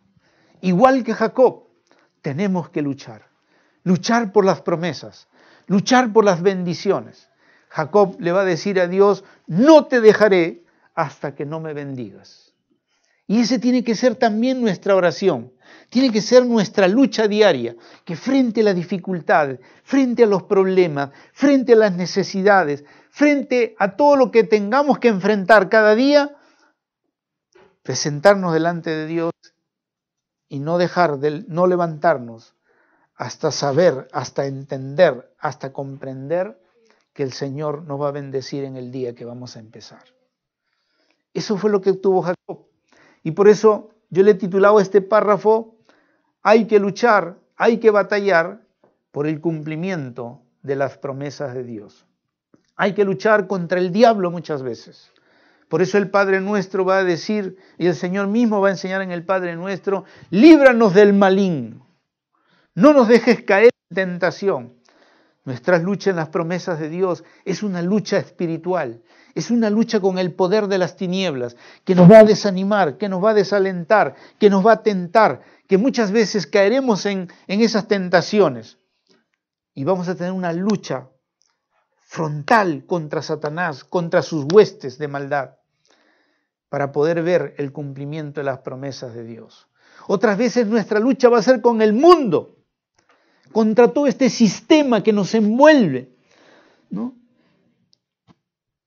Igual que Jacob, tenemos que luchar por las promesas, luchar por las bendiciones. Jacob le va a decir a Dios, no te dejaré hasta que no me bendigas. Y ese tiene que ser también nuestra oración, tiene que ser nuestra lucha diaria, que frente a la dificultad, frente a los problemas, frente a las necesidades, frente a todo lo que tengamos que enfrentar cada día, presentarnos delante de Dios y no levantarnos hasta saber, hasta entender, hasta comprender que el Señor nos va a bendecir en el día que vamos a empezar. Eso fue lo que tuvo Jacob. Y por eso yo le he titulado este párrafo, hay que luchar, hay que batallar por el cumplimiento de las promesas de Dios. Hay que luchar contra el diablo muchas veces. Por eso el Padre Nuestro va a decir, y el Señor mismo va a enseñar en el Padre Nuestro, líbranos del maligno. No nos dejes caer en tentación. Nuestra lucha en las promesas de Dios es una lucha espiritual, es una lucha con el poder de las tinieblas, que nos va a desanimar, que nos va a desalentar, que nos va a tentar, que muchas veces caeremos en esas tentaciones. Y vamos a tener una lucha frontal contra Satanás, contra sus huestes de maldad, para poder ver el cumplimiento de las promesas de Dios. Otras veces nuestra lucha va a ser con el mundo, contra todo este sistema que nos envuelve, ¿no?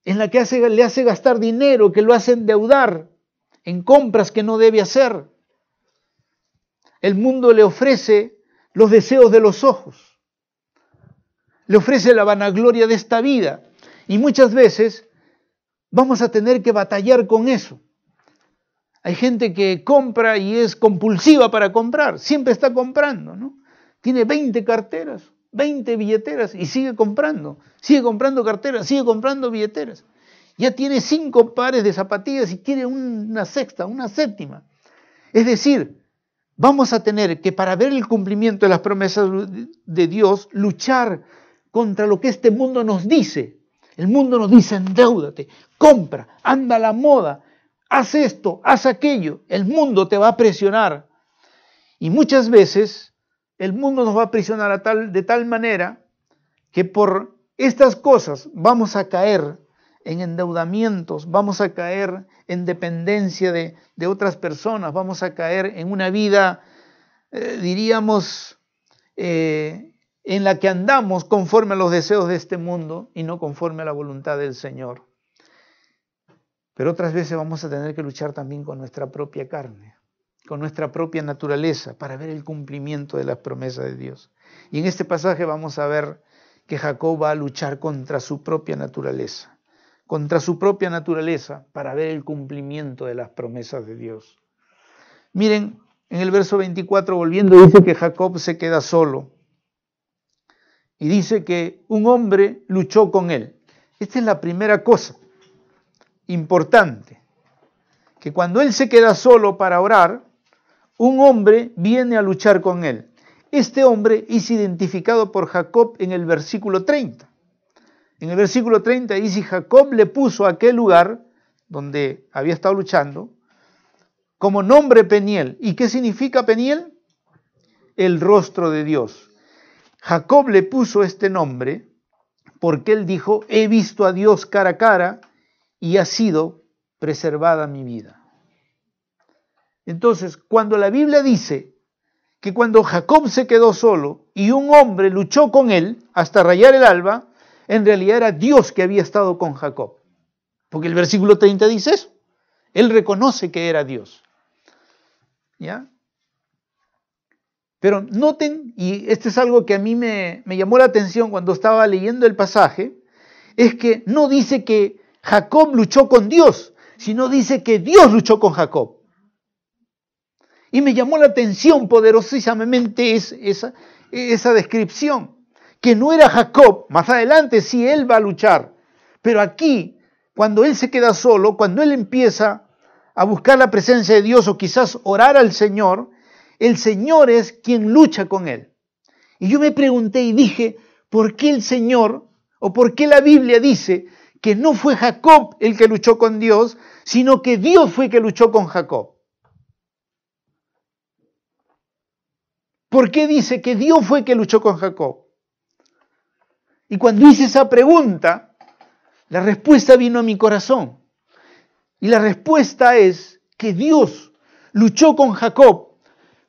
En la que le hace gastar dinero, que lo hace endeudar en compras que no debe hacer. El mundo le ofrece los deseos de los ojos, le ofrece la vanagloria de esta vida y muchas veces vamos a tener que batallar con eso. Hay gente que compra y es compulsiva para comprar, siempre está comprando, ¿no? Tiene 20 carteras, 20 billeteras y sigue comprando carteras, sigue comprando billeteras. Ya tiene 5 pares de zapatillas y quiere una sexta, una séptima. Es decir, vamos a tener que, para ver el cumplimiento de las promesas de Dios, luchar contra lo que este mundo nos dice. El mundo nos dice, endeúdate, compra, anda a la moda, haz esto, haz aquello. El mundo te va a presionar. Y muchas veces el mundo nos va a presionar de tal manera que por estas cosas vamos a caer en endeudamientos, vamos a caer en dependencia de otras personas, vamos a caer en una vida, en la que andamos conforme a los deseos de este mundo y no conforme a la voluntad del Señor. Pero otras veces vamos a tener que luchar también con nuestra propia carne, con nuestra propia naturaleza, para ver el cumplimiento de las promesas de Dios. Y en este pasaje vamos a ver que Jacob va a luchar contra su propia naturaleza, contra su propia naturaleza para ver el cumplimiento de las promesas de Dios. Miren, en el verso 24, volviendo, dice que Jacob se queda solo. Y dice que un hombre luchó con él. Esta es la primera cosa importante, que cuando él se queda solo para orar, un hombre viene a luchar con él. Este hombre es identificado por Jacob en el versículo 30. En el versículo 30 dice, Jacob le puso a aquel lugar donde había estado luchando como nombre Peniel. ¿Y qué significa Peniel? El rostro de Dios. Jacob le puso este nombre porque él dijo, he visto a Dios cara a cara y ha sido preservada mi vida. Entonces, cuando la Biblia dice que cuando Jacob se quedó solo y un hombre luchó con él hasta rayar el alba, en realidad era Dios que había estado con Jacob. Porque el versículo 30 dice eso. Él reconoce que era Dios. ¿Ya? Pero noten, y esto es algo que a mí me llamó la atención cuando estaba leyendo el pasaje, es que no dice que Jacob luchó con Dios, sino dice que Dios luchó con Jacob. Y me llamó la atención poderosamente esa descripción, que no era Jacob, más adelante sí él va a luchar, pero aquí, cuando él se queda solo, cuando él empieza a buscar la presencia de Dios o quizás orar al Señor, el Señor es quien lucha con él. Y yo me pregunté y dije, ¿por qué el Señor o por qué la Biblia dice que no fue Jacob el que luchó con Dios, sino que Dios fue el que luchó con Jacob? ¿Por qué dice que Dios fue el que luchó con Jacob? Y cuando hice esa pregunta, la respuesta vino a mi corazón. Y la respuesta es que Dios luchó con Jacob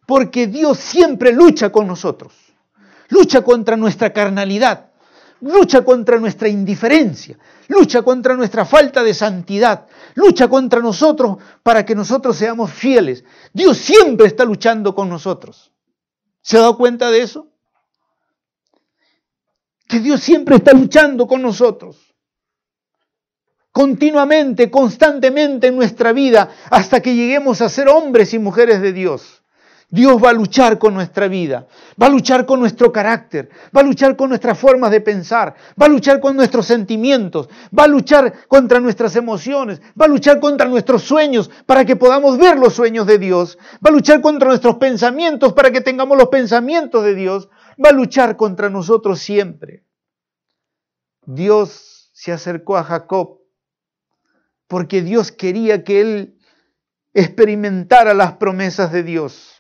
porque Dios siempre lucha con nosotros. Lucha contra nuestra carnalidad, lucha contra nuestra indiferencia, lucha contra nuestra falta de santidad, lucha contra nosotros para que nosotros seamos fieles. Dios siempre está luchando con nosotros. ¿Se ha dado cuenta de eso? Que Dios siempre está luchando con nosotros. Continuamente, constantemente en nuestra vida, hasta que lleguemos a ser hombres y mujeres de Dios. Dios va a luchar con nuestra vida, va a luchar con nuestro carácter, va a luchar con nuestras formas de pensar, va a luchar con nuestros sentimientos, va a luchar contra nuestras emociones, va a luchar contra nuestros sueños para que podamos ver los sueños de Dios, va a luchar contra nuestros pensamientos para que tengamos los pensamientos de Dios, va a luchar contra nosotros siempre. Dios se acercó a Jacob porque Dios quería que él experimentara las promesas de Dios.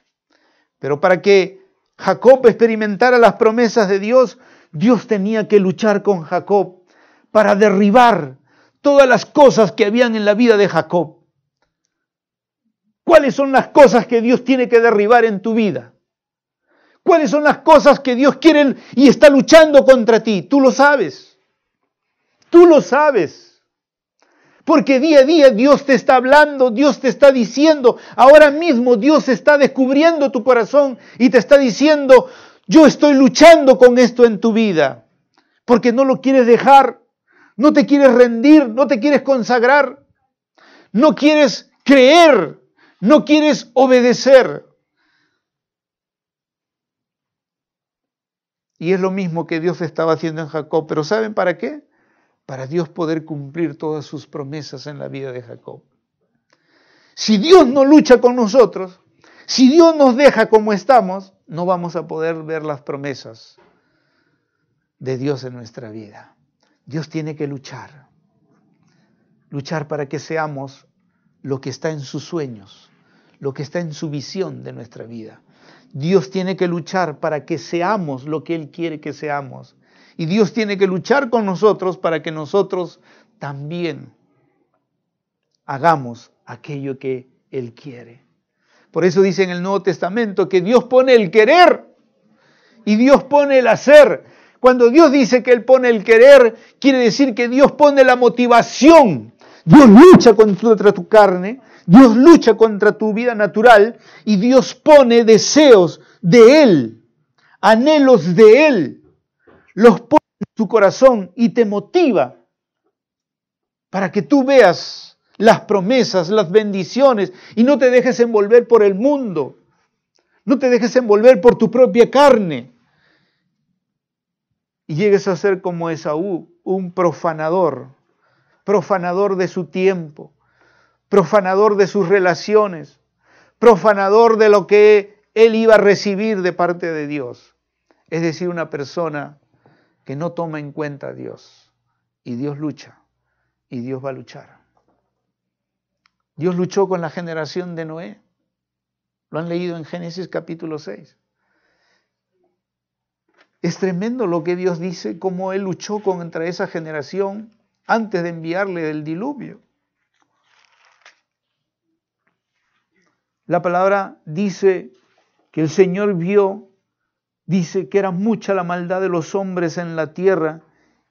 Pero para que Jacob experimentara las promesas de Dios, Dios tenía que luchar con Jacob para derribar todas las cosas que habían en la vida de Jacob. ¿Cuáles son las cosas que Dios tiene que derribar en tu vida? ¿Cuáles son las cosas que Dios quiere y está luchando contra ti? Tú lo sabes. Tú lo sabes. Porque día a día Dios te está hablando, Dios te está diciendo, ahora mismo Dios está descubriendo tu corazón y te está diciendo, yo estoy luchando con esto en tu vida. Porque no lo quieres dejar, no te quieres rendir, no te quieres consagrar, no quieres creer, no quieres obedecer. Y es lo mismo que Dios estaba haciendo en Jacob, pero ¿saben para qué? Para Dios poder cumplir todas sus promesas en la vida de Jacob. Si Dios no lucha con nosotros, si Dios nos deja como estamos, no vamos a poder ver las promesas de Dios en nuestra vida. Dios tiene que luchar. Luchar para que seamos lo que está en sus sueños, lo que está en su visión de nuestra vida. Dios tiene que luchar para que seamos lo que Él quiere que seamos. Y Dios tiene que luchar con nosotros para que nosotros también hagamos aquello que Él quiere. Por eso dice en el Nuevo Testamento que Dios pone el querer y Dios pone el hacer. Cuando Dios dice que Él pone el querer, quiere decir que Dios pone la motivación. Dios lucha contra tu carne, Dios lucha contra tu vida natural y Dios pone deseos de Él, anhelos de Él. Los pone en tu corazón y te motiva para que tú veas las promesas, las bendiciones y no te dejes envolver por el mundo. No te dejes envolver por tu propia carne. Y llegues a ser como Esaú, un profanador de su tiempo, profanador de sus relaciones, profanador de lo que él iba a recibir de parte de Dios. Es decir, una persona que no toma en cuenta a Dios. Y Dios lucha, y Dios va a luchar. Dios luchó con la generación de Noé. Lo han leído en Génesis capítulo 6. Es tremendo lo que Dios dice, cómo Él luchó contra esa generación antes de enviarle el diluvio. La palabra dice que el Señor vio, dice que era mucha la maldad de los hombres en la tierra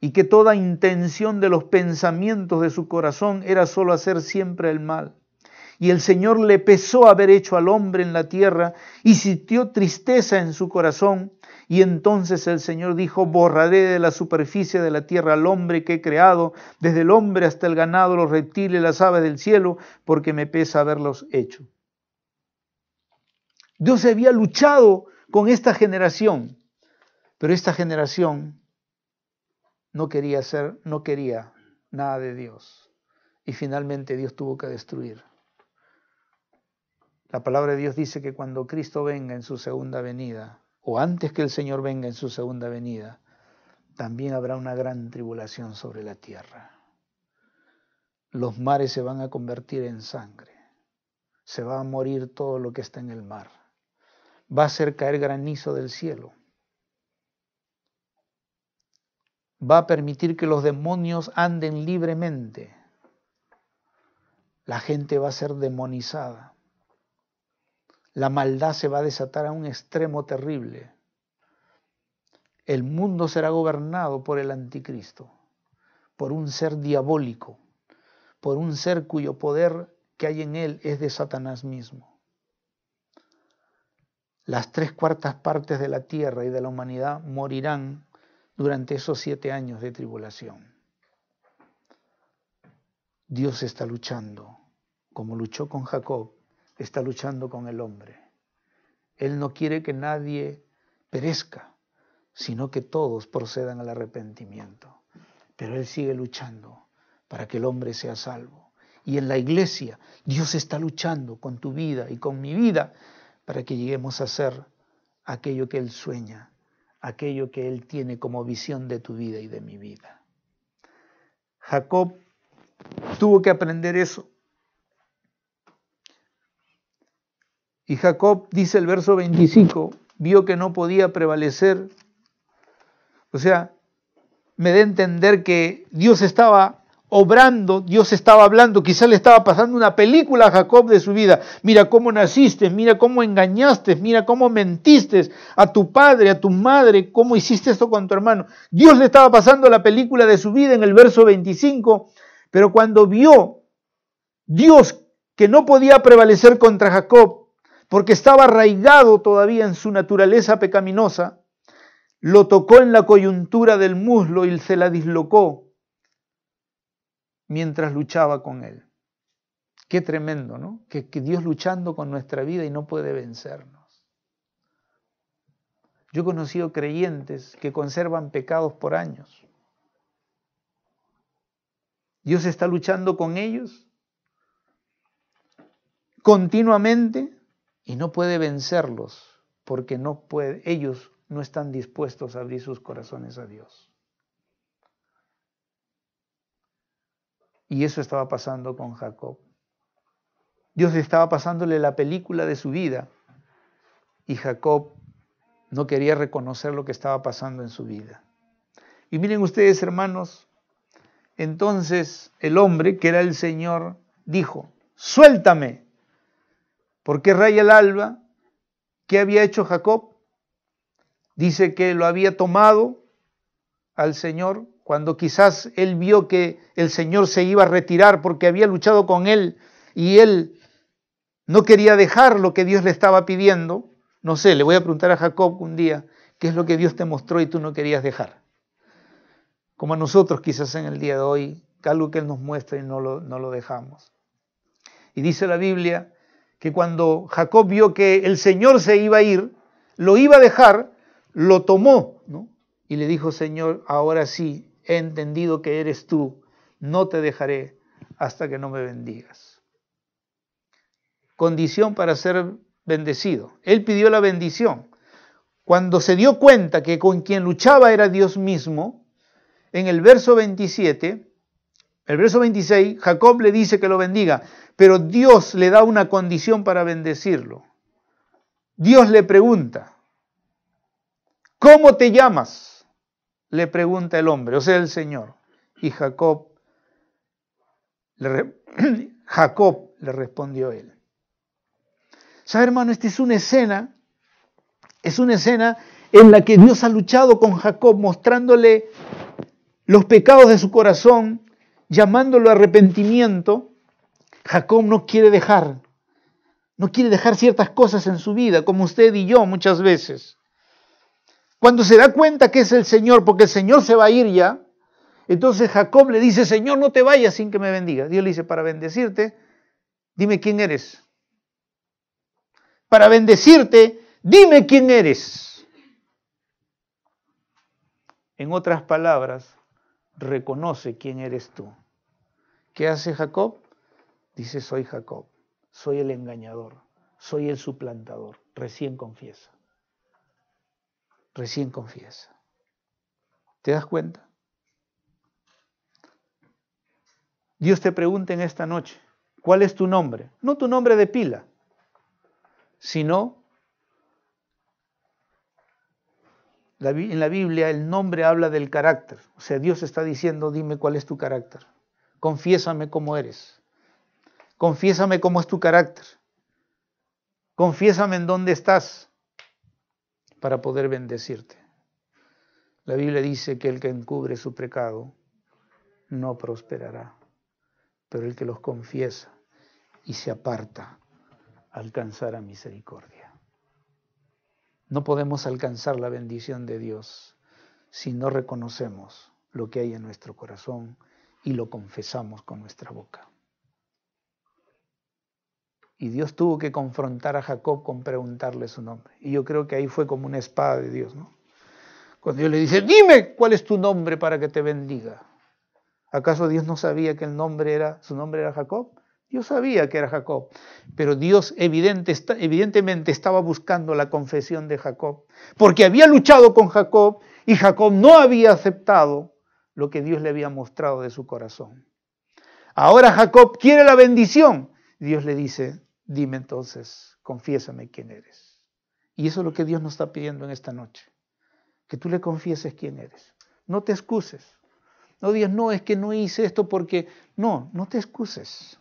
y que toda intención de los pensamientos de su corazón era solo hacer siempre el mal. Y el Señor le pesó haber hecho al hombre en la tierra y sintió tristeza en su corazón. Y entonces el Señor dijo: borraré de la superficie de la tierra al hombre que he creado, desde el hombre hasta el ganado, los reptiles, las aves del cielo, porque me pesa haberlos hecho. Dios había luchado con esta generación, pero esta generación no quería nada de Dios. Y finalmente Dios tuvo que destruir. La palabra de Dios dice que cuando Cristo venga en su segunda venida, o antes que el Señor venga en su segunda venida, también habrá una gran tribulación sobre la tierra. Los mares se van a convertir en sangre. Se va a morir todo lo que está en el mar. Va a hacer caer granizo del cielo. Va a permitir que los demonios anden libremente. La gente va a ser demonizada. La maldad se va a desatar a un extremo terrible. El mundo será gobernado por el anticristo, por un ser diabólico, por un ser cuyo poder que hay en él es de Satanás mismo. Las 3/4 partes de la tierra y de la humanidad morirán durante esos 7 años de tribulación. Dios está luchando, como luchó con Jacob, está luchando con el hombre. Él no quiere que nadie perezca, sino que todos procedan al arrepentimiento. Pero Él sigue luchando para que el hombre sea salvo. Y en la iglesia, Dios está luchando con tu vida y con mi vida para que lleguemos a ser aquello que Él sueña, aquello que Él tiene como visión de tu vida y de mi vida. Jacob tuvo que aprender eso. Y Jacob, dice el verso 25, vio que no podía prevalecer. O sea, me da a entender que Dios estaba obrando, Dios estaba hablando, quizás le estaba pasando una película a Jacob de su vida. Mira cómo naciste, mira cómo engañaste, mira cómo mentiste a tu padre, a tu madre, cómo hiciste esto con tu hermano. Dios le estaba pasando la película de su vida en el verso 25, pero cuando vio Dios que no podía prevalecer contra Jacob, porque estaba arraigado todavía en su naturaleza pecaminosa, lo tocó en la coyuntura del muslo y se la dislocó mientras luchaba con él. Qué tremendo, ¿no? Que Dios luchando con nuestra vida y no puede vencernos. Yo he conocido creyentes que conservan pecados por años. Dios está luchando con ellos continuamente y no puede vencerlos porque ellos no están dispuestos a abrir sus corazones a Dios. Y eso estaba pasando con Jacob. Dios estaba pasándole la película de su vida y Jacob no quería reconocer lo que estaba pasando en su vida. Y miren ustedes, hermanos, entonces el hombre, que era el Señor, dijo: suéltame. ¿Por qué raya el alba? ¿Qué había hecho Jacob? Dice que lo había tomado al Señor cuando quizás él vio que el Señor se iba a retirar porque había luchado con él y él no quería dejar lo que Dios le estaba pidiendo. No sé, le voy a preguntar a Jacob un día qué es lo que Dios te mostró y tú no querías dejar. Como a nosotros quizás en el día de hoy algo que Él nos muestra y no lo dejamos. Y dice la Biblia que cuando Jacob vio que el Señor se iba a ir, lo iba a dejar, lo tomó, ¿no? Y le dijo: Señor, ahora sí, he entendido que eres tú, no te dejaré hasta que no me bendigas. Condición para ser bendecido. Él pidió la bendición. Cuando se dio cuenta que con quien luchaba era Dios mismo, en el verso 27, el verso 26, Jacob le dice que lo bendiga, pero Dios le da una condición para bendecirlo. Dios le pregunta: ¿cómo te llamas? Le pregunta el hombre, o sea, el Señor. Y Jacob le respondió él. ¿Sabe, hermano? Esta es una escena en la que Dios ha luchado con Jacob, mostrándole los pecados de su corazón, llamándolo a arrepentimiento. Jacob no quiere dejar ciertas cosas en su vida, como usted y yo muchas veces. Cuando se da cuenta que es el Señor, porque el Señor se va a ir ya, entonces Jacob le dice: Señor, no te vayas sin que me bendiga. Dios le dice: para bendecirte, dime quién eres. Para bendecirte, dime quién eres. En otras palabras, reconoce quién eres tú. ¿Qué hace Jacob? Dice: soy Jacob, soy el engañador, soy el suplantador. Recién confiesa. Recién confiesa. ¿Te das cuenta? Dios te pregunta en esta noche: ¿cuál es tu nombre? No tu nombre de pila, sino en la Biblia el nombre habla del carácter. O sea, Dios está diciendo: dime cuál es tu carácter. Confiésame cómo eres. Confiésame cómo es tu carácter. Confiésame en dónde estás para poder bendecirte. La Biblia dice que el que encubre su pecado no prosperará, pero el que los confiesa y se aparta alcanzará misericordia. No podemos alcanzar la bendición de Dios si no reconocemos lo que hay en nuestro corazón y lo confesamos con nuestra boca. Y Dios tuvo que confrontar a Jacob con preguntarle su nombre. Y yo creo que ahí fue como una espada de Dios, ¿no? Cuando Dios le dice: dime cuál es tu nombre para que te bendiga. ¿Acaso Dios no sabía que su nombre era Jacob? Dios sabía que era Jacob, pero Dios evidentemente estaba buscando la confesión de Jacob, porque había luchado con Jacob y Jacob no había aceptado lo que Dios le había mostrado de su corazón. Ahora Jacob quiere la bendición. Dios le dice: dime entonces, confiésame quién eres. Y eso es lo que Dios nos está pidiendo en esta noche, que tú le confieses quién eres. No te excuses. No digas: no, es que no hice esto porque... No te excuses.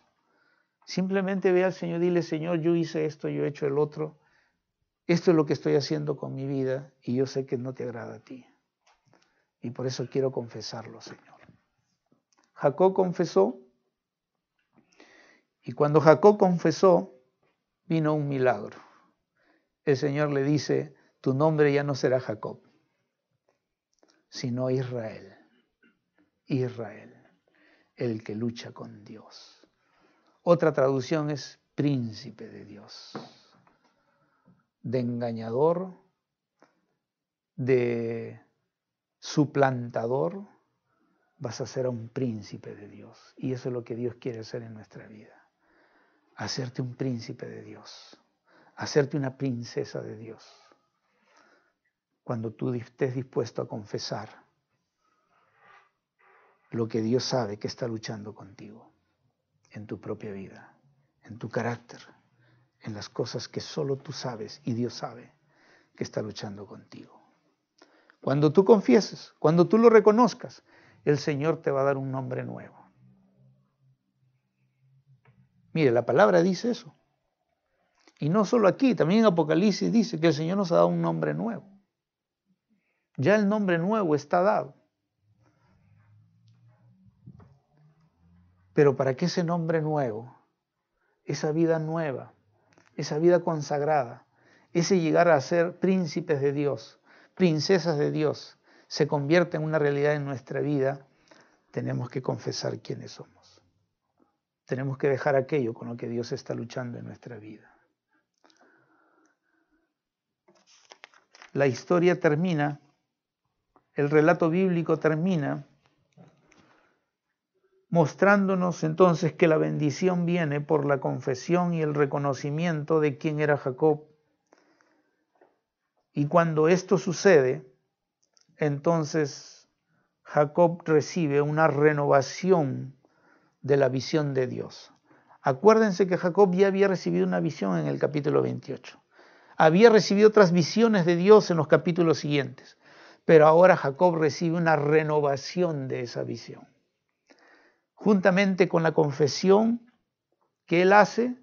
Simplemente ve al Señor y dile: Señor, yo hice esto, yo he hecho el otro. Esto es lo que estoy haciendo con mi vida y yo sé que no te agrada a ti. Y por eso quiero confesarlo, Señor. Jacob confesó, y cuando Jacob confesó, vino un milagro. El Señor le dice: tu nombre ya no será Jacob, sino Israel. Israel, el que lucha con Dios. Otra traducción es príncipe de Dios. De engañador, de suplantador, vas a ser un príncipe de Dios. Y eso es lo que Dios quiere hacer en nuestra vida. Hacerte un príncipe de Dios. Hacerte una princesa de Dios. Cuando tú estés dispuesto a confesar lo que Dios sabe que está luchando contigo en tu propia vida, en tu carácter, en las cosas que solo tú sabes y Dios sabe que está luchando contigo. Cuando tú confieses, cuando tú lo reconozcas, el Señor te va a dar un nombre nuevo. Mire, la palabra dice eso. Y no solo aquí, también en Apocalipsis dice que el Señor nos ha dado un nombre nuevo. Ya el nombre nuevo está dado. Pero para que ese nombre nuevo, esa vida nueva, esa vida consagrada, ese llegar a ser príncipes de Dios, princesas de Dios, se convierta en una realidad en nuestra vida, tenemos que confesar quiénes somos. Tenemos que dejar aquello con lo que Dios está luchando en nuestra vida. La historia termina, el relato bíblico termina mostrándonos entonces que la bendición viene por la confesión y el reconocimiento de quién era Jacob. Y cuando esto sucede, entonces Jacob recibe una renovación de la visión de Dios. Acuérdense que Jacob ya había recibido una visión en el capítulo 28. Había recibido otras visiones de Dios en los capítulos siguientes, pero ahora Jacob recibe una renovación de esa visión. Juntamente con la confesión que él hace,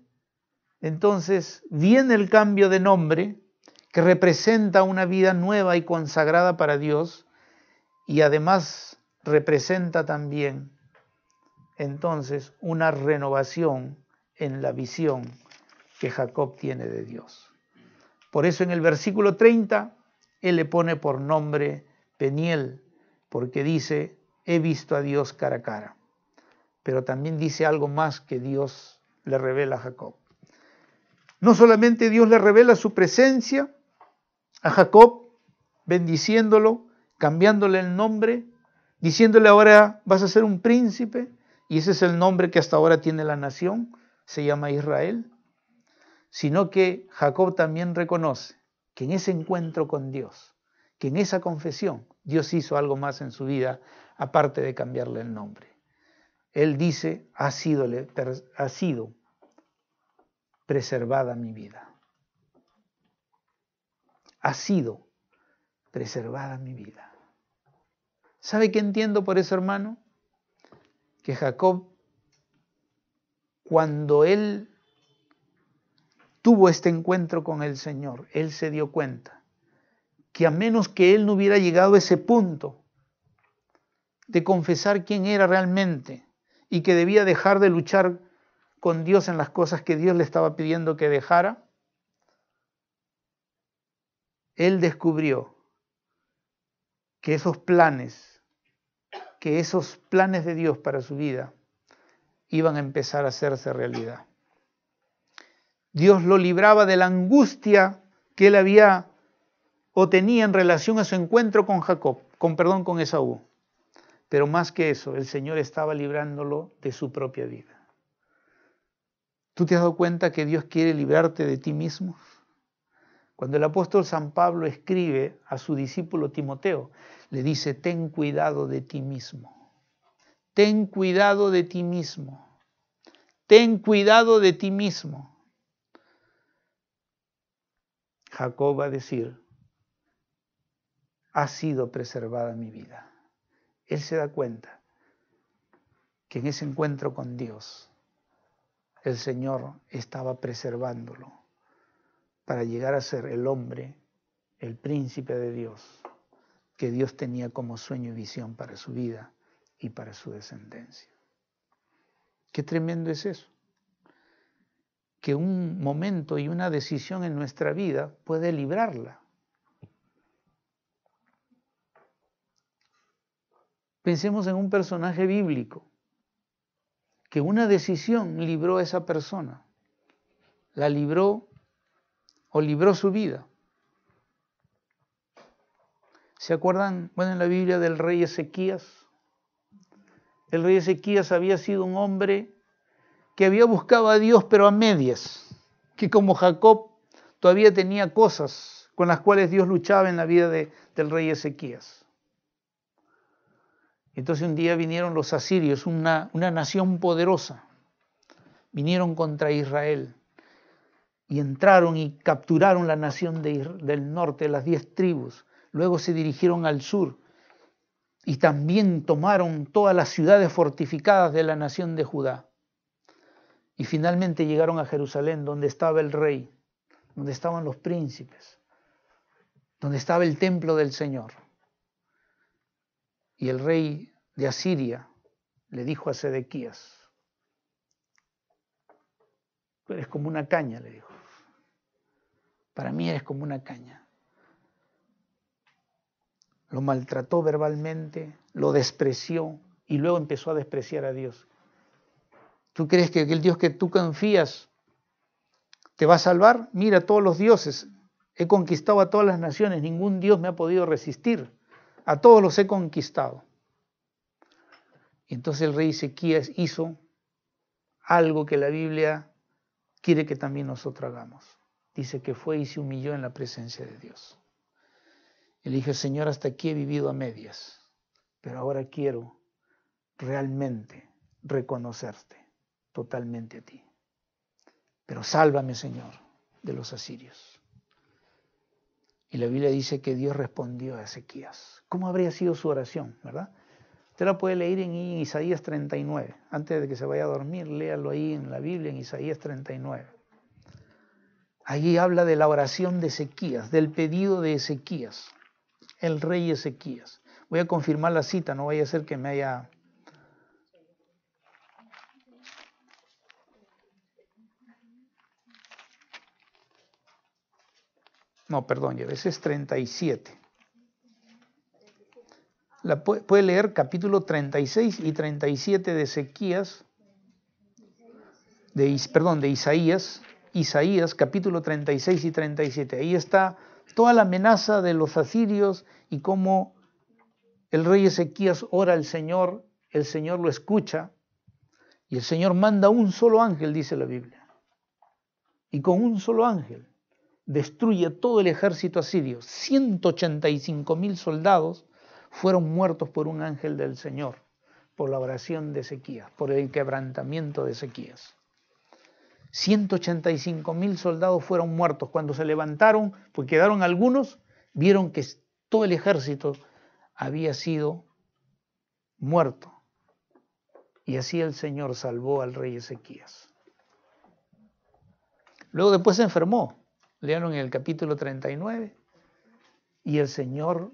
entonces viene el cambio de nombre que representa una vida nueva y consagrada para Dios y además representa también entonces una renovación en la visión que Jacob tiene de Dios. Por eso en el versículo 30 él le pone por nombre Peniel, porque dice, he visto a Dios cara a cara. Pero también dice algo más que Dios le revela a Jacob. No solamente Dios le revela su presencia a Jacob, bendiciéndolo, cambiándole el nombre, diciéndole ahora vas a ser un príncipe, y ese es el nombre que hasta ahora tiene la nación, se llama Israel, sino que Jacob también reconoce que en ese encuentro con Dios, que en esa confesión, Dios hizo algo más en su vida, aparte de cambiarle el nombre. Él dice, ha sido preservada mi vida. Ha sido preservada mi vida. ¿Sabe qué entiendo por eso, hermano? Que Jacob, cuando él tuvo este encuentro con el Señor, él se dio cuenta que a menos que él no hubiera llegado a ese punto de confesar quién era realmente y que debía dejar de luchar con Dios en las cosas que Dios le estaba pidiendo que dejara, él descubrió que esos planes de Dios para su vida iban a empezar a hacerse realidad. Dios lo libraba de la angustia que él había o tenía en relación a su encuentro con Esaú. Pero más que eso, el Señor estaba librándolo de su propia vida. ¿Tú te has dado cuenta que Dios quiere librarte de ti mismo? Cuando el apóstol San Pablo escribe a su discípulo Timoteo, le dice, ten cuidado de ti mismo. Ten cuidado de ti mismo. Ten cuidado de ti mismo. Jacob va a decir, ha sido preservada mi vida. Él se da cuenta que en ese encuentro con Dios, el Señor estaba preservándolo para llegar a ser el hombre, el príncipe de Dios, que Dios tenía como sueño y visión para su vida y para su descendencia. Qué tremendo es eso. Que un momento y una decisión en nuestra vida puede librarla. Pensemos en un personaje bíblico, que una decisión libró a esa persona, la libró o libró su vida. ¿Se acuerdan, en la Biblia del rey Ezequías? El rey Ezequías había sido un hombre que había buscado a Dios, pero a medias, que como Jacob todavía tenía cosas con las cuales Dios luchaba en la vida del rey Ezequías. Entonces un día vinieron los asirios, una nación poderosa, vinieron contra Israel y entraron y capturaron la nación del norte, las 10 tribus. Luego se dirigieron al sur y también tomaron todas las ciudades fortificadas de la nación de Judá. Y finalmente llegaron a Jerusalén, donde estaba el rey, donde estaban los príncipes, donde estaba el templo del Señor. Y el rey de Asiria le dijo a Sedequías, tú eres como una caña, le dijo. Para mí eres como una caña. Lo maltrató verbalmente, lo despreció, y luego empezó a despreciar a Dios. ¿Tú crees que el Dios que tú confías te va a salvar? Mira, todos los dioses, he conquistado a todas las naciones, ningún Dios me ha podido resistir, a todos los he conquistado. Y entonces el rey Ezequías hizo algo que la Biblia quiere que también nosotros hagamos. Dice que fue y se humilló en la presencia de Dios. Y le dije, Señor, hasta aquí he vivido a medias, pero ahora quiero realmente reconocerte totalmente a ti. Pero sálvame, Señor, de los asirios. Y la Biblia dice que Dios respondió a Ezequías. ¿Cómo habría sido su oración, verdad? Usted la puede leer en Isaías 39. Antes de que se vaya a dormir, léalo ahí en la Biblia, en Isaías 39. Allí habla de la oración de Ezequías, del pedido de Ezequías, el rey Ezequías. Voy a confirmar la cita, no vaya a ser que me haya... No, perdón, ya ves, es 37. Puede leer capítulo 36 y 37 de Ezequías, de Isaías, capítulo 36 y 37. Ahí está toda la amenaza de los asirios y cómo el rey Ezequías ora al Señor, el Señor lo escucha y el Señor manda un solo ángel, dice la Biblia. Y con un solo ángel destruye todo el ejército asirio. 185,000 soldados fueron muertos por un ángel del Señor, por la oración de Ezequías, por el quebrantamiento de Ezequías. 185,000 soldados fueron muertos. Cuando se levantaron, pues quedaron algunos, vieron que todo el ejército había sido muerto. Y así el Señor salvó al rey Ezequías. Luego después se enfermó. Learon en el capítulo 39. Y el Señor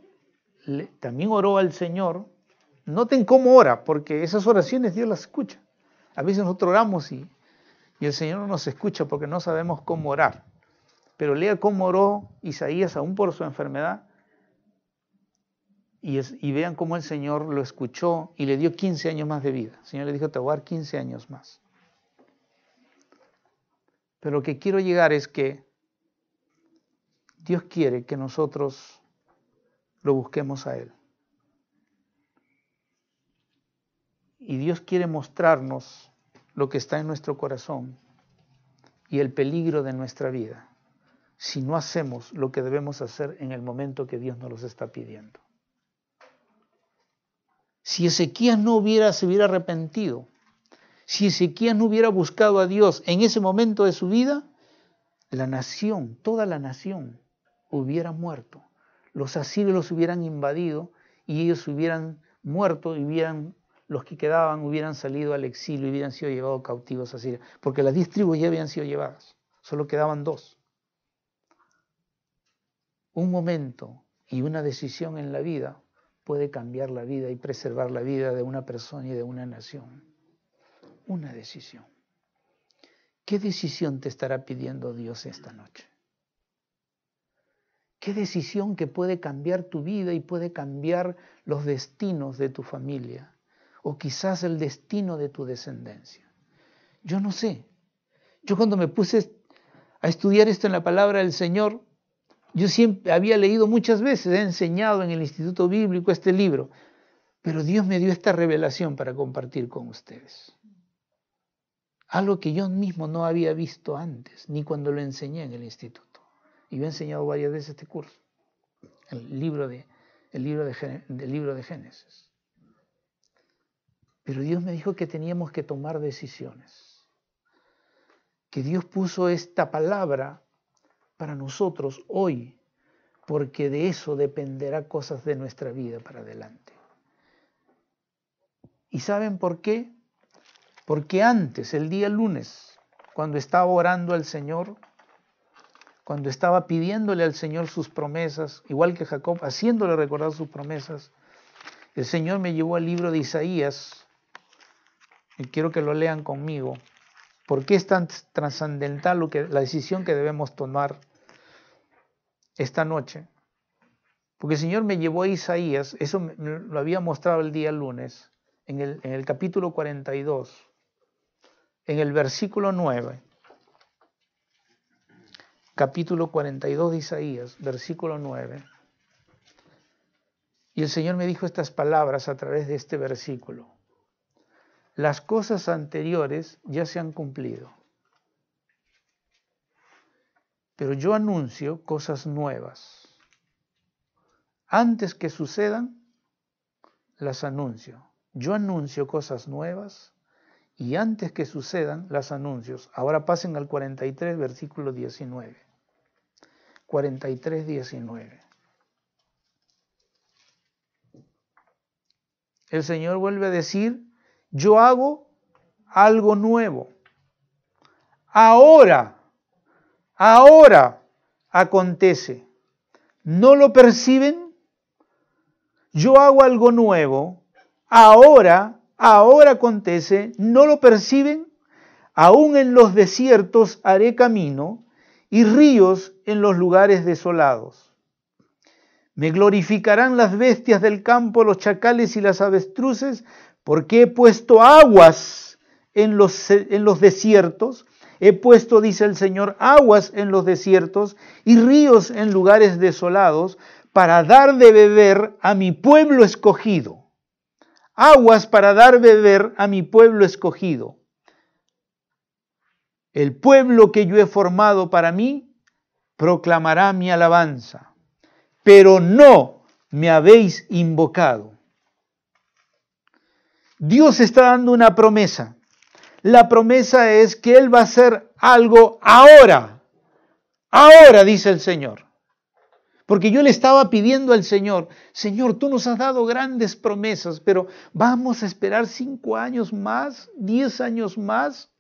también oró al Señor. Noten cómo ora, porque esas oraciones Dios las escucha. A veces nosotros oramos y el Señor no nos escucha porque no sabemos cómo orar. Pero lea cómo oró Isaías aún por su enfermedad y vean cómo el Señor lo escuchó y le dio 15 años más de vida. El Señor le dijo, te voy a dar 15 años más. Pero lo que quiero llegar es que Dios quiere que nosotros lo busquemos a Él. Y Dios quiere mostrarnos lo que está en nuestro corazón y el peligro de nuestra vida si no hacemos lo que debemos hacer en el momento que Dios nos los está pidiendo. Si Ezequías se hubiera arrepentido, si Ezequías no hubiera buscado a Dios en ese momento de su vida, la nación, toda la nación, hubiera muerto. Los asirios los hubieran invadido y ellos hubieran muerto y los que quedaban hubieran salido al exilio y hubieran sido llevados cautivos a Siria. Porque las 10 tribus ya habían sido llevadas, solo quedaban 2. Un momento y una decisión en la vida puede cambiar la vida y preservar la vida de una persona y de una nación. Una decisión. ¿Qué decisión te estará pidiendo Dios esta noche? ¿Qué decisión que puede cambiar tu vida y puede cambiar los destinos de tu familia? O quizás el destino de tu descendencia. Yo no sé. Yo cuando me puse a estudiar esto en la palabra del Señor, yo siempre había leído muchas veces, he enseñado en el Instituto Bíblico este libro, pero Dios me dio esta revelación para compartir con ustedes. Algo que yo mismo no había visto antes, ni cuando lo enseñé en el instituto. Y yo he enseñado varias veces este curso, el libro de Génesis. Pero Dios me dijo que teníamos que tomar decisiones. Que Dios puso esta palabra para nosotros hoy, porque de eso dependerá cosas de nuestra vida para adelante. ¿Y saben por qué? Porque antes, el día lunes, cuando estaba orando al Señor, cuando estaba pidiéndole al Señor sus promesas, igual que Jacob, haciéndole recordar sus promesas, el Señor me llevó al libro de Isaías, y quiero que lo lean conmigo, porque es tan trascendental la decisión que debemos tomar esta noche. Porque el Señor me llevó a Isaías, eso me lo había mostrado el día lunes, en el capítulo 42, en el versículo 9. Capítulo 42 de Isaías, versículo 9. Y el Señor me dijo estas palabras a través de este versículo. Las cosas anteriores ya se han cumplido, pero yo anuncio cosas nuevas. Antes que sucedan, las anuncio. Yo anuncio cosas nuevas y antes que sucedan, las anuncio. Ahora pasen al 43, versículo 19. 43, 19. El Señor vuelve a decir, yo hago algo nuevo. Ahora acontece. ¿No lo perciben? Yo hago algo nuevo. Ahora acontece. ¿No lo perciben? Aún en los desiertos haré camino y ríos en los lugares desolados. Me glorificarán las bestias del campo, los chacales y las avestruces, porque he puesto aguas en los desiertos. He puesto, dice el Señor, aguas en los desiertos y ríos en lugares desolados, para dar de beber a mi pueblo escogido. Aguas para dar beber a mi pueblo escogido. El pueblo que yo he formado para mí proclamará mi alabanza, pero no me habéis invocado. Dios está dando una promesa. La promesa es que Él va a hacer algo ahora. Ahora, dice el Señor. Porque yo le estaba pidiendo al Señor, Señor, tú nos has dado grandes promesas, pero vamos a esperar 5 años más, 10 años más.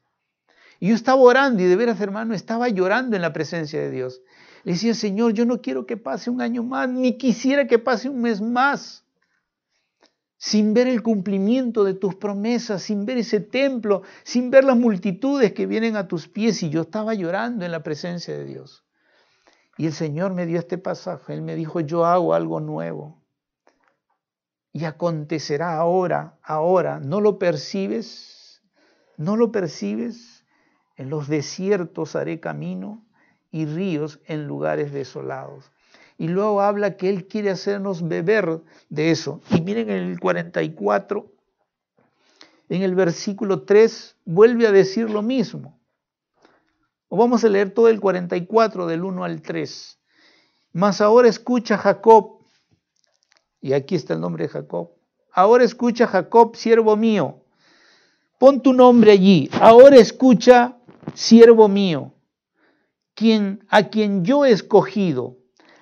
Y yo estaba orando y de veras, hermano, estaba llorando en la presencia de Dios. Le decía, Señor, yo no quiero que pase un año más, ni quisiera que pase un mes más, sin ver el cumplimiento de tus promesas, sin ver ese templo, sin ver las multitudes que vienen a tus pies. Y yo estaba llorando en la presencia de Dios. Y el Señor me dio este pasaje. Él me dijo, yo hago algo nuevo. Y acontecerá ahora. ¿No lo percibes? ¿No lo percibes? En los desiertos haré camino y ríos en lugares desolados. Y luego habla que Él quiere hacernos beber de eso. Y miren en el 44, en el versículo 3, vuelve a decir lo mismo. O vamos a leer todo el 44 del 1 al 3. Mas ahora escucha Jacob, y aquí está el nombre de Jacob. Ahora escucha Jacob, siervo mío. Pon tu nombre allí. Ahora escucha, siervo mío, a quien yo he escogido.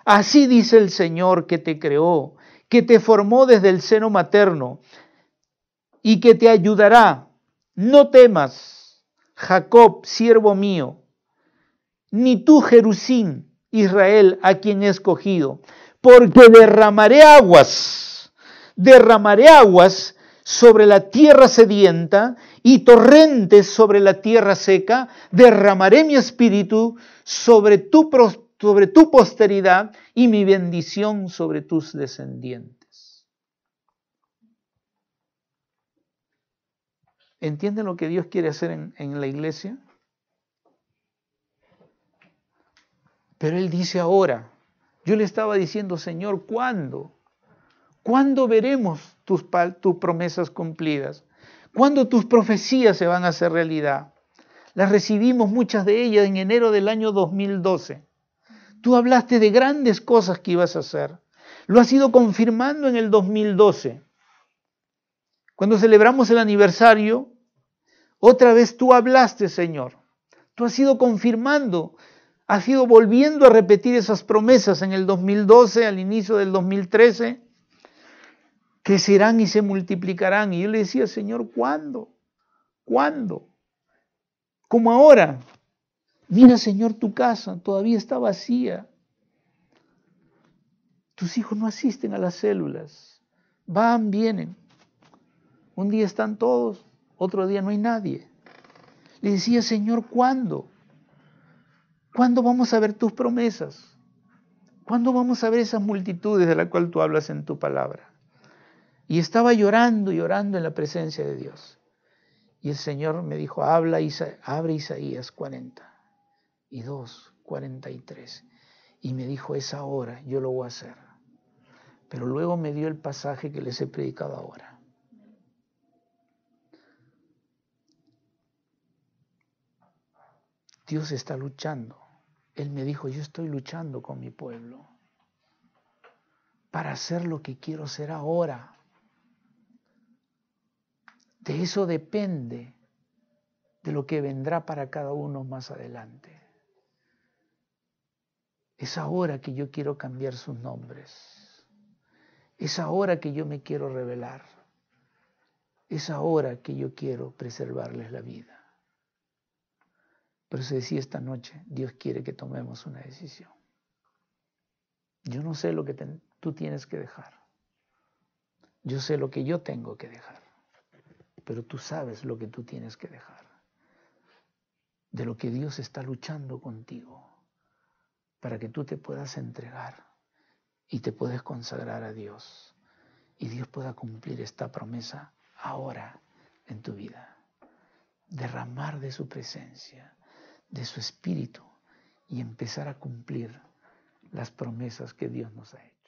Así dice el Señor que te creó, que te formó desde el seno materno y que te ayudará. No temas, Jacob, siervo mío, ni tú, Jerusín, Israel, a quien he escogido, porque derramaré aguas sobre la tierra sedienta y torrentes sobre la tierra seca. Derramaré mi espíritu sobre tu posteridad y mi bendición sobre tus descendientes. ¿Entienden lo que Dios quiere hacer en la iglesia? Pero Él dice ahora. Yo le estaba diciendo, Señor, ¿cuándo? ¿Cuándo veremos tus promesas cumplidas? ¿Cuándo tus profecías se van a hacer realidad? Las recibimos muchas de ellas en enero del año 2012. Tú hablaste de grandes cosas que ibas a hacer. Lo has ido confirmando en el 2012. Cuando celebramos el aniversario, otra vez tú hablaste, Señor. Tú has ido confirmando, has ido volviendo a repetir esas promesas en el 2012, al inicio del 2013, crecerán y se multiplicarán. Y yo le decía, Señor, ¿cuándo? ¿Cuándo? Como ahora. Mira, Señor, tu casa todavía está vacía. Tus hijos no asisten a las células. Van, vienen. Un día están todos, otro día no hay nadie. Le decía, Señor, ¿cuándo? ¿Cuándo vamos a ver tus promesas? ¿Cuándo vamos a ver esas multitudes de las cuales tú hablas en tu palabra? Y estaba llorando, llorando en la presencia de Dios. Y el Señor me dijo, abre Isaías 42, 43. Y me dijo, es ahora, yo lo voy a hacer. Pero luego me dio el pasaje que les he predicado ahora. Dios está luchando. Él me dijo, yo estoy luchando con mi pueblo para hacer lo que quiero hacer ahora. De eso depende de lo que vendrá para cada uno más adelante. Es ahora que yo quiero cambiar sus nombres. Es ahora que yo me quiero revelar. Es ahora que yo quiero preservarles la vida. Por eso decía esta noche, Dios quiere que tomemos una decisión. Yo no sé lo que tú tienes que dejar. Yo sé lo que yo tengo que dejar. Pero tú sabes lo que tú tienes que dejar. De lo que Dios está luchando contigo. Para que tú te puedas entregar. Y te puedas consagrar a Dios. Y Dios pueda cumplir esta promesa ahora en tu vida. Derramar de su presencia, de su espíritu. Y empezar a cumplir las promesas que Dios nos ha hecho.